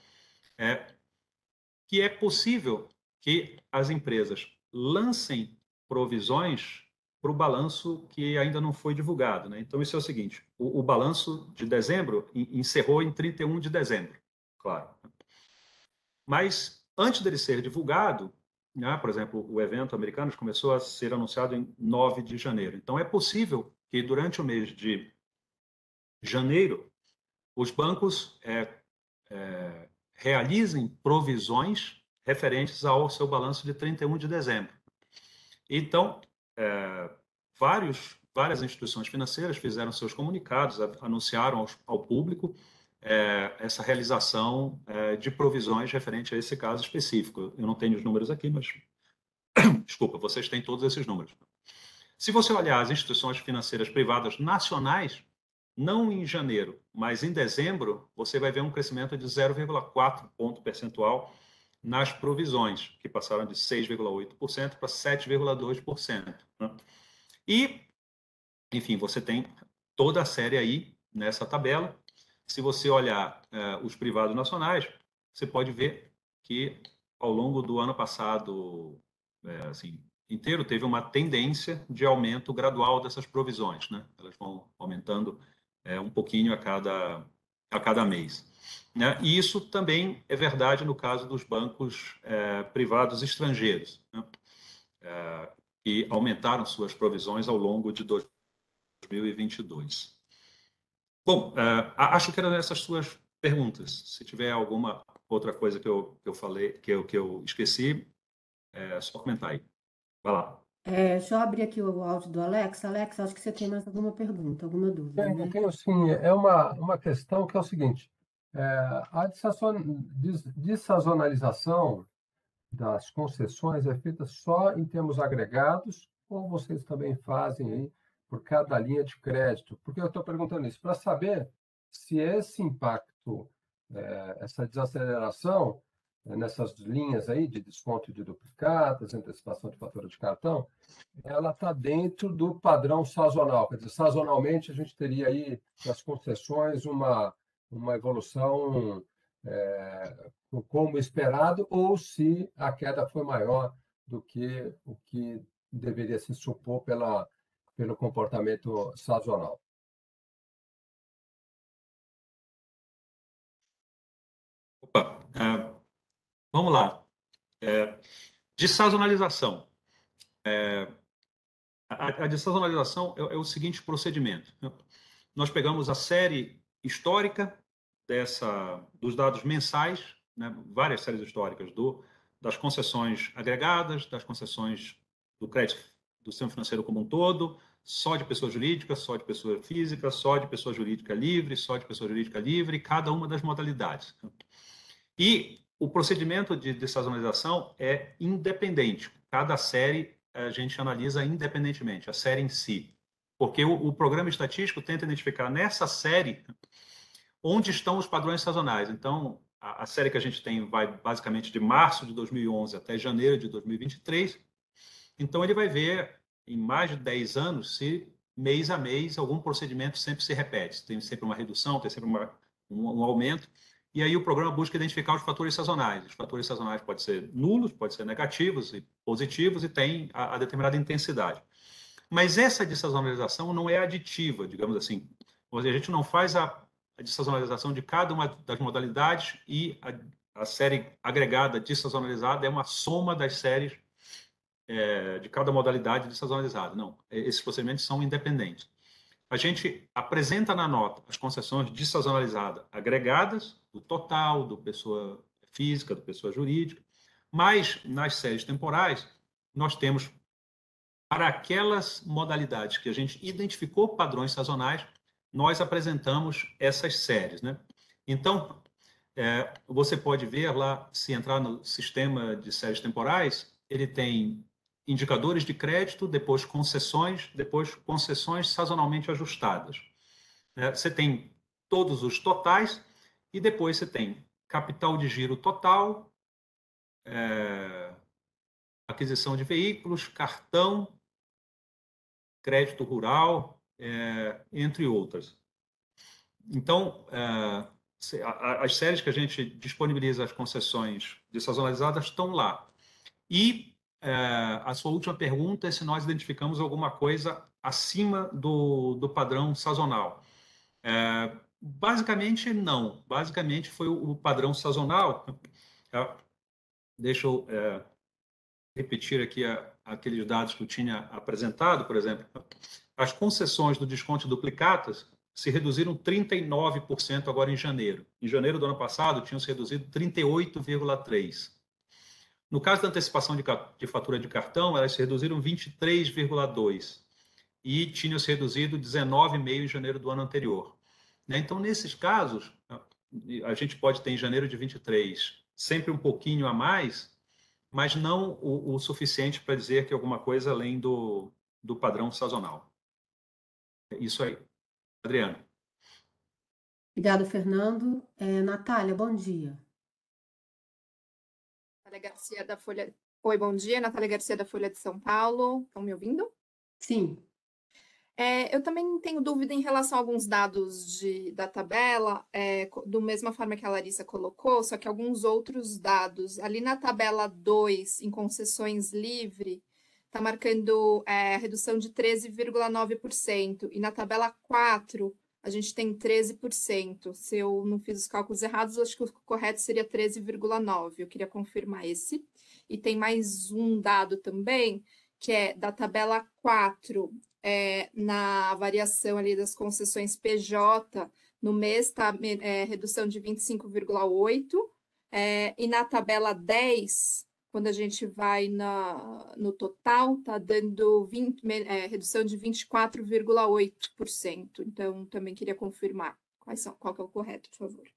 Que é possível que as empresas lancem provisões para o balanço que ainda não foi divulgado. Né? Então, isso é o seguinte, o balanço de dezembro encerrou em 31 de dezembro, claro. Mas, antes dele ser divulgado, né, por exemplo, o evento Americanas começou a ser anunciado em 9 de janeiro. Então, é possível que, durante o mês de janeiro, os bancos realizem provisões referentes ao seu balanço de 31 de dezembro. Então, várias instituições financeiras fizeram seus comunicados, anunciaram ao público essa realização de provisões referente a esse caso específico. Eu não tenho os números aqui, mas, desculpa, vocês têm todos esses números. Se você olhar as instituições financeiras privadas nacionais, não em janeiro, mas em dezembro, você vai ver um crescimento de 0,4 ponto percentual nas provisões, que passaram de 6,8% para 7,2%. Né? E, enfim, você tem toda a série aí nessa tabela. Se você olhar os privados nacionais, você pode ver que, ao longo do ano passado, inteiro, teve uma tendência de aumento gradual dessas provisões. Né? Elas vão aumentando um pouquinho a cada mês. Né? E isso também é verdade no caso dos bancos privados estrangeiros, né? Que aumentaram suas provisões ao longo de 2022. Bom, acho que eram essas suas perguntas. Se tiver alguma outra coisa que eu falei, que eu esqueci, é só comentar aí. Vai lá. Deixa eu abrir aqui o áudio do Alex. Alex, acho que você tem mais alguma pergunta, alguma dúvida, né? Eu tenho, sim. É uma questão que é o seguinte. A dessazonalização das concessões é feita só em termos agregados ou vocês também fazem aí por cada linha de crédito? Porque eu estou perguntando isso para saber se esse impacto, essa desaceleração nessas linhas aí de desconto de duplicatas, antecipação de fatura de cartão, ela está dentro do padrão sazonal. Quer dizer, sazonalmente a gente teria aí nas concessões uma uma evolução como esperado, ou se a queda foi maior do que o que deveria se supor pelo comportamento sazonal. Opa, vamos lá. De sazonalização. A de sazonalização é o seguinte procedimento. Nós pegamos a série histórica dos dados mensais, né, várias séries históricas das concessões agregadas, das concessões do crédito do sistema financeiro como um todo, só de pessoa jurídica, só de pessoa física, só de pessoa jurídica livre, só de pessoa jurídica livre, cada uma das modalidades. E o procedimento de sazonalização é independente. Cada série a gente analisa independentemente, a série em si. Porque o programa estatístico tenta identificar nessa série onde estão os padrões sazonais. Então, a série que a gente tem vai basicamente de março de 2011 até janeiro de 2023. Então, ele vai ver, em mais de 10 anos, se mês a mês algum procedimento sempre se repete. Tem sempre uma redução, tem sempre um aumento. E aí o programa busca identificar os fatores sazonais. Os fatores sazonais podem ser nulos, podem ser negativos e positivos, e tem a determinada intensidade. Mas essa dessazonalização não é aditiva, digamos assim. Ou seja, a gente não faz a dessazonalização de cada uma das modalidades, e a série agregada dessazonalizada é uma soma das séries de cada modalidade dessazonalizada. Não, esses procedimentos são independentes. A gente apresenta na nota as concessões dessazonalizadas agregadas, do total, do pessoa física, do pessoa jurídica, mas nas séries temporais nós temos, para aquelas modalidades que a gente identificou padrões sazonais, nós apresentamos essas séries, né? Então, você pode ver lá, se entrar no sistema de séries temporais, ele tem indicadores de crédito, depois concessões sazonalmente ajustadas. Você tem todos os totais, e depois você tem capital de giro total, aquisição de veículos, cartão, crédito rural, entre outras. Então, as séries que a gente disponibiliza, as concessões dessazonalizadas, estão lá. E a sua última pergunta é se nós identificamos alguma coisa acima do padrão sazonal. Basicamente, não. Basicamente, foi o padrão sazonal. Deixa eu repetir aqui aqueles dados que eu tinha apresentado, por exemplo. As concessões do desconto de duplicatas se reduziram 39% agora em janeiro. Em janeiro do ano passado, tinham se reduzido 38,3%. No caso da antecipação de fatura de cartão, elas se reduziram 23,2%. E tinham se reduzido 19,5% em janeiro do ano anterior. Então, nesses casos, a gente pode ter em janeiro de 23 sempre um pouquinho a mais, mas não o suficiente para dizer que alguma coisa além do padrão sazonal. É isso aí. Adriano. Obrigada, Fernando. Natália, bom dia. Natália Garcia da Folha. Oi, bom dia. Natália Garcia da Folha de São Paulo. Estão me ouvindo? Sim. Eu também tenho dúvida em relação a alguns dados da tabela, do mesma forma que a Larissa colocou, só que alguns outros dados. Ali na tabela 2, em concessões livre, está marcando redução de 13,9%. E na tabela 4, a gente tem 13%. Se eu não fiz os cálculos errados, acho que o correto seria 13,9%. Eu queria confirmar esse. E tem mais um dado também, que é da tabela 4, na variação ali das concessões PJ, no mês está redução de 25,8%, e na tabela 10, quando a gente vai no total, está dando redução de 24,8%. Então, também queria confirmar qual que é o correto, por favor.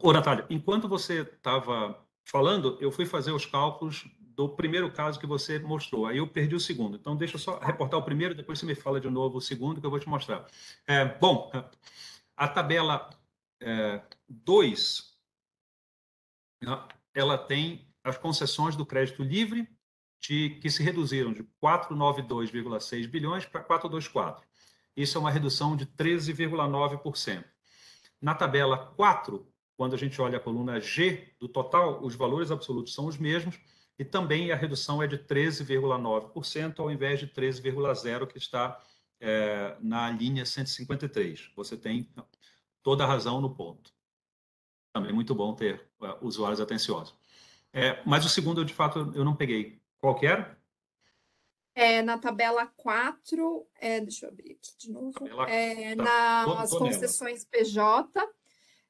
Ô, Natália, enquanto você estava falando, eu fui fazer os cálculos do primeiro caso que você mostrou. Aí eu perdi o segundo. Então, deixa eu só reportar o primeiro, depois você me fala de novo o segundo, que eu vou te mostrar. Bom, a tabela 2, ela tem as concessões do crédito livre que se reduziram de 492,6 bilhões para 424. Isso é uma redução de 13,9%. Na tabela 4, quando a gente olha a coluna G do total, os valores absolutos são os mesmos e também a redução é de 13,9%, ao invés de 13,0% que está na linha 153. Você tem toda a razão no ponto. Também muito bom ter usuários atenciosos. Mas o segundo, de fato, eu não peguei. Qual que era? Na tabela 4, deixa eu abrir aqui de novo. Nas concessões PJ,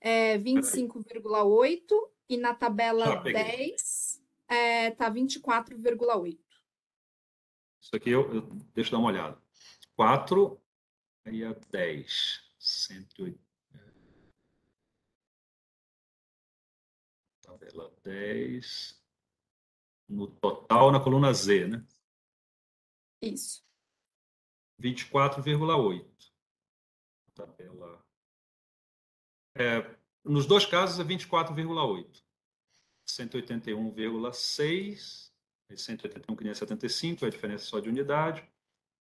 25,8, e na tabela 10 está 24,8. Isso aqui deixa eu dar uma olhada. 4 e a 10. 108. Tabela 10. No total, na coluna Z, né? Isso. 24,8. Tabela. Nos dois casos é 24,8. 181,6. 181,575, a diferença só de unidade.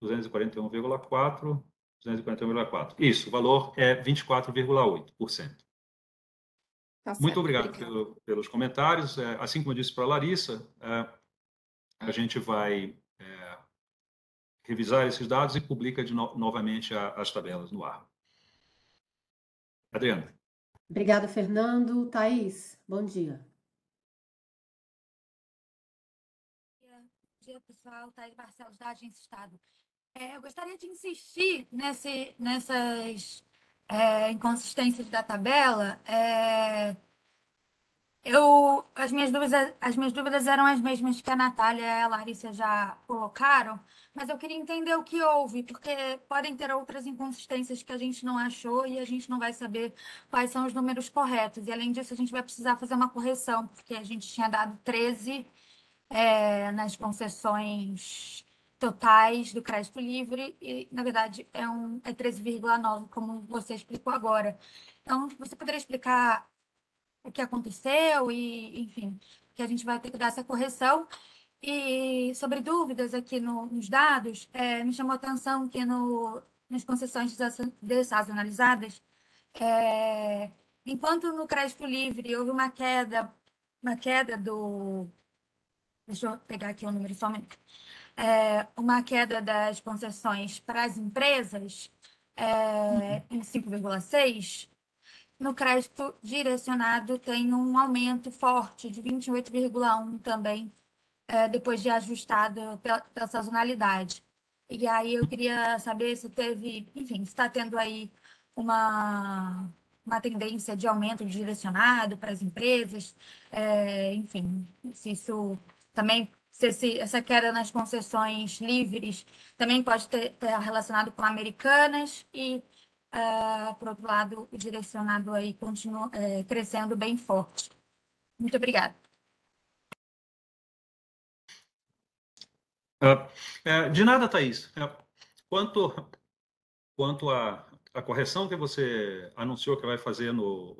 241,4. 241,4. Isso, o valor é 24,8%. Tá certo, Muito obrigado pelos comentários. Assim como eu disse para a Larissa, a gente vai revisar esses dados e publica novamente as tabelas no ar. Adriana. Obrigada, Fernando. Thaís, bom dia. Bom dia, pessoal. Thaís Barcelos, da Agência Estado. Eu gostaria de insistir nessas inconsistências da tabela. As minhas dúvidas eram as mesmas que a Natália e a Larissa já colocaram, mas eu queria entender o que houve, porque podem ter outras inconsistências que a gente não achou e a gente não vai saber quais são os números corretos. E, além disso, a gente vai precisar fazer uma correção, porque a gente tinha dado 13 nas concessões totais do crédito livre e, na verdade, é 13,9, como você explicou agora. Então, você poderia explicar o que aconteceu e, enfim, que a gente vai ter que dar essa correção. E sobre dúvidas aqui nos dados, me chamou a atenção que nas concessões dessazonalizadas, enquanto no crédito livre houve uma queda do... Deixa eu pegar aqui o número somente. Uma queda das concessões para as empresas em 5,6%. No crédito direcionado tem um aumento forte de 28,1% também, depois de ajustado pela sazonalidade. E aí eu queria saber se teve, enfim, se está tendo aí uma tendência de aumento direcionado para as empresas, enfim, se isso também, se essa queda nas concessões livres também pode ter relacionado com Americanas e por outro lado, o direcionado aí continua crescendo bem forte. Muito obrigada. De nada, Thaís. Quanto à correção que você anunciou que vai fazer no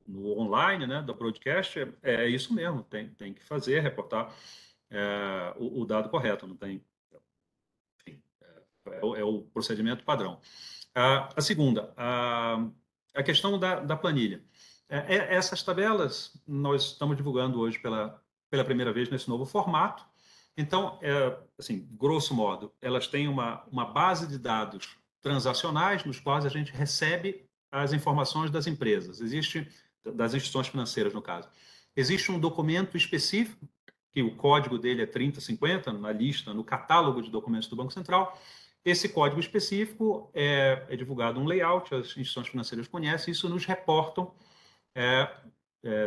online, né, do broadcast, é isso mesmo, tem que fazer, reportar o dado correto, não tem... Enfim, é o procedimento padrão. A segunda, a questão da planilha. Essas tabelas nós estamos divulgando hoje pela primeira vez nesse novo formato. Então, assim, grosso modo, elas têm uma base de dados transacionais nos quais a gente recebe as informações das empresas, das instituições financeiras, no caso. Existe um documento específico, que o código dele é 3050, na lista, no catálogo de documentos do Banco Central. Esse código específico é divulgado um layout, as instituições financeiras conhecem, isso nos reportam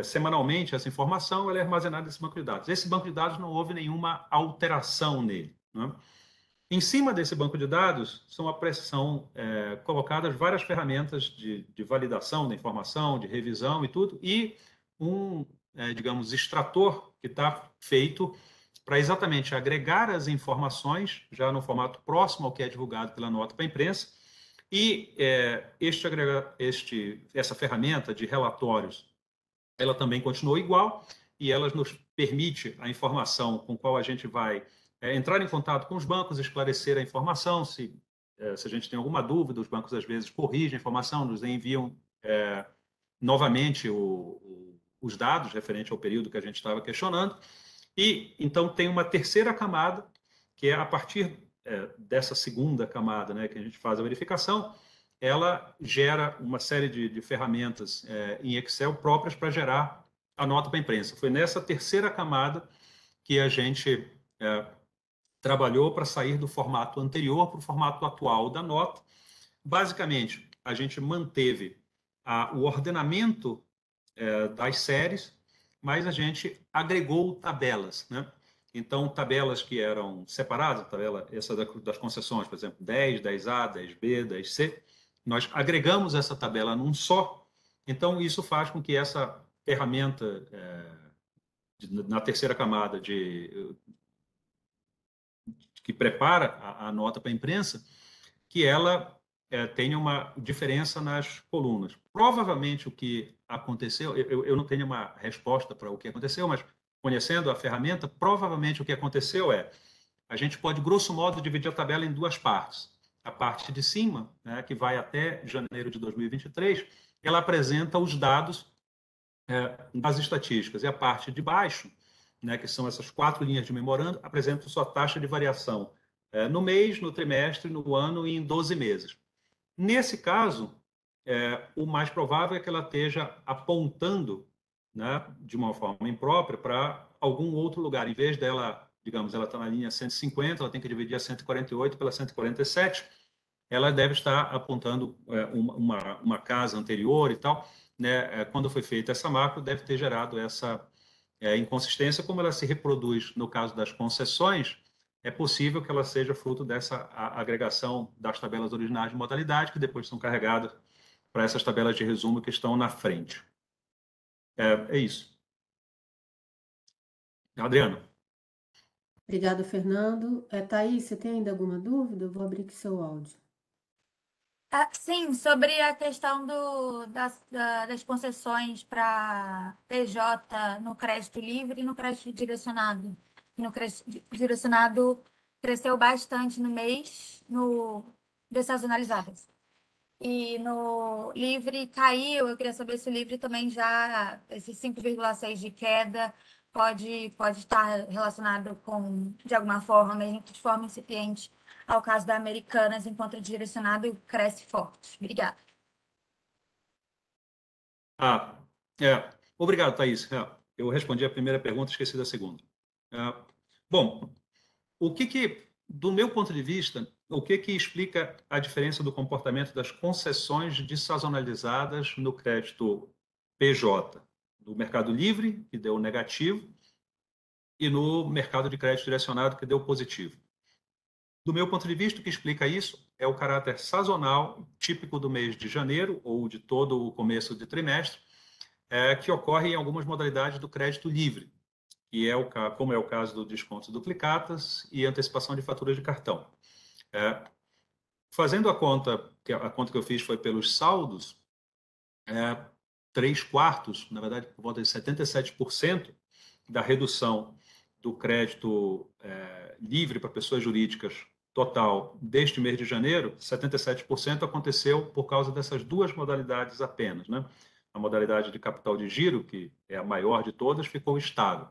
semanalmente essa informação, ela é armazenada nesse banco de dados. Esse banco de dados não houve nenhuma alteração nele, né? Em cima desse banco de dados são colocadas várias ferramentas de validação da informação, de revisão e tudo, e digamos, extrator que está feito para exatamente agregar as informações, já no formato próximo ao que é divulgado pela nota para a imprensa, e essa ferramenta de relatórios, ela também continua igual, e ela nos permite a informação com qual a gente vai entrar em contato com os bancos, esclarecer a informação, se a gente tem alguma dúvida, os bancos às vezes corrigem a informação, nos enviam novamente os dados referente ao período que a gente estava questionando. E então tem uma terceira camada, que é a partir dessa segunda camada, né, que a gente faz a verificação, ela gera uma série de ferramentas em Excel próprias para gerar a nota para a imprensa. Foi nessa terceira camada que a gente trabalhou para sair do formato anterior para o formato atual da nota. Basicamente, a gente manteve o ordenamento das séries, mas a gente agregou tabelas, né? Então, tabelas que eram separadas, tabela essa das concessões, por exemplo, 10, 10A, 10B, 10C, nós agregamos essa tabela num só. Então, isso faz com que essa ferramenta, na terceira camada que prepara a nota para a imprensa, que ela tenha uma diferença nas colunas. Provavelmente o que aconteceu, eu não tenho uma resposta para o que aconteceu, mas conhecendo a ferramenta, provavelmente o que aconteceu a gente pode, grosso modo, dividir a tabela em duas partes. A parte de cima, né, que vai até janeiro de 2023, ela apresenta os dados das estatísticas. E a parte de baixo, né, que são essas 4 linhas de memorando, apresenta sua taxa de variação no mês, no trimestre, no ano e em 12 meses. Nesse caso, o mais provável é que ela esteja apontando, né, de uma forma imprópria para algum outro lugar. Em vez dela, digamos, ela está na linha 150, ela tem que dividir a 148 pela 147, ela deve estar apontando uma casa anterior e tal, né? Quando foi feita essa macro, deve ter gerado essa inconsistência. Como ela se reproduz no caso das concessões, é possível que ela seja fruto dessa agregação das tabelas originais de modalidade, que depois são carregadas para essas tabelas de resumo que estão na frente. É isso. Adriano. Obrigada, Fernando. Thaís, você tem ainda alguma dúvida? Eu vou abrir aqui seu áudio. Sim, sobre a questão das concessões para PJ no crédito livre e no crédito direcionado. No crédito direcionado cresceu bastante no mês, no dessazonalizadas. E no livre caiu. Eu queria saber se o livre também já, esse 5,6 de queda, pode estar relacionado com, de alguma forma, mesmo que de forma incipiente, ao caso da Americanas, enquanto direcionado cresce forte. Obrigada. Obrigado, Thaís. Eu respondi a primeira pergunta, esqueci da segunda. Bom, do meu ponto de vista, o que explica a diferença do comportamento das concessões dessazonalizadas no crédito PJ? No mercado livre, que deu negativo, e no mercado de crédito direcionado, que deu positivo. Do meu ponto de vista, o que explica isso é o caráter sazonal, típico do mês de janeiro, ou de todo o começo de trimestre, que ocorre em algumas modalidades do crédito livre, que como é o caso do desconto duplicatas e antecipação de faturas de cartão. Fazendo a conta que eu fiz foi pelos saldos, 3/4, na verdade, por volta de 77% da redução do crédito livre para pessoas jurídicas total deste mês de janeiro, 77% aconteceu por causa dessas duas modalidades apenas, né? A modalidade de capital de giro, que é a maior de todas, ficou estável.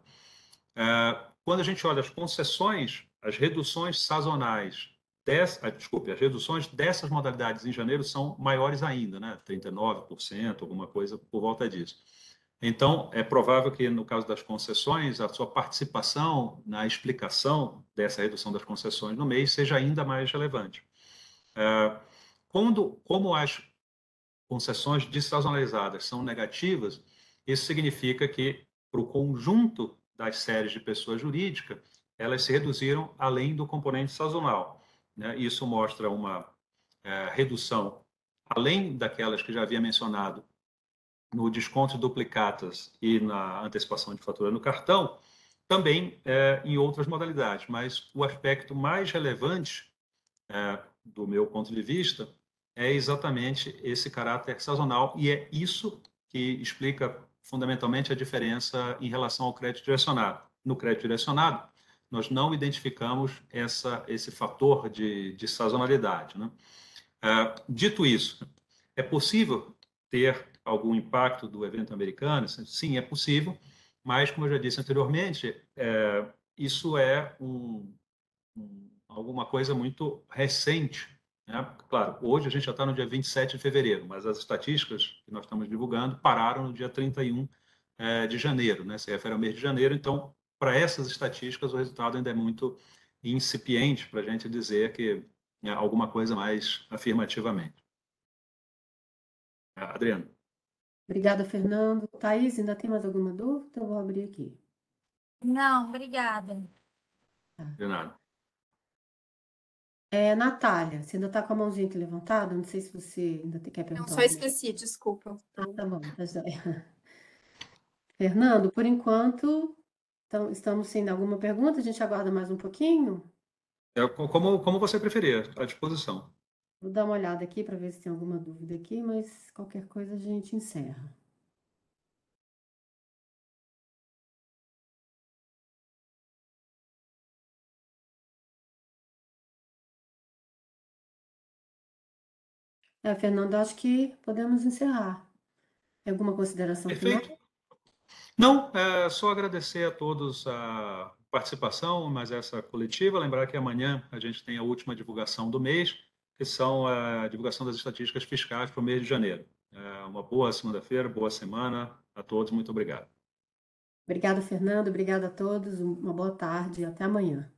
Quando a gente olha as concessões, as reduções sazonais, as reduções dessas modalidades em janeiro são maiores ainda, né? 39%, alguma coisa por volta disso. Então, é provável que, no caso das concessões, a sua participação na explicação dessa redução das concessões no mês seja ainda mais relevante. Como as concessões dessazonalizadas são negativas, isso significa que, para o conjunto das séries de pessoa jurídica, elas se reduziram além do componente sazonal, né? Isso mostra uma redução, além daquelas que já havia mencionado, no desconto de duplicatas e na antecipação de fatura no cartão, também em outras modalidades. Mas o aspecto mais relevante, do meu ponto de vista, é exatamente esse caráter sazonal, e é isso que explica fundamentalmente a diferença em relação ao crédito direcionado. No crédito direcionado, nós não identificamos esse fator de sazonalidade, né? Dito isso, é possível ter algum impacto do evento americano? Sim, é possível, mas, como eu já disse anteriormente, isso é alguma coisa muito recente, né? Claro, hoje a gente já está no dia 27 de fevereiro, mas as estatísticas que nós estamos divulgando pararam no dia 31 de janeiro, né? Se refere ao mês de janeiro, então, para essas estatísticas, o resultado ainda é muito incipiente para a gente dizer que é alguma coisa mais afirmativamente. Adriano. Obrigada, Fernando. Thaís, ainda tem mais alguma dúvida? Eu vou abrir aqui. Não, obrigada. De nada. Natália, você ainda está com a mãozinha aqui levantada? Não sei se você ainda quer Não, perguntar só alguma esqueci, desculpa. coisa. Tá bom, tá joia. Fernando, por enquanto, então, estamos sem alguma pergunta, a gente aguarda mais um pouquinho. Como você preferir, à disposição. Vou dar uma olhada aqui para ver se tem alguma dúvida aqui, mas qualquer coisa a gente encerra. Fernando, acho que podemos encerrar. Tem alguma consideração final? Perfeito. Não, só agradecer a todos a participação, mas essa coletiva. Lembrar que amanhã a gente tem a última divulgação do mês, que são a divulgação das estatísticas fiscais para o mês de janeiro. Uma boa segunda-feira, boa semana a todos. Muito obrigado. Obrigada, Fernando. Obrigada a todos. Uma boa tarde e até amanhã.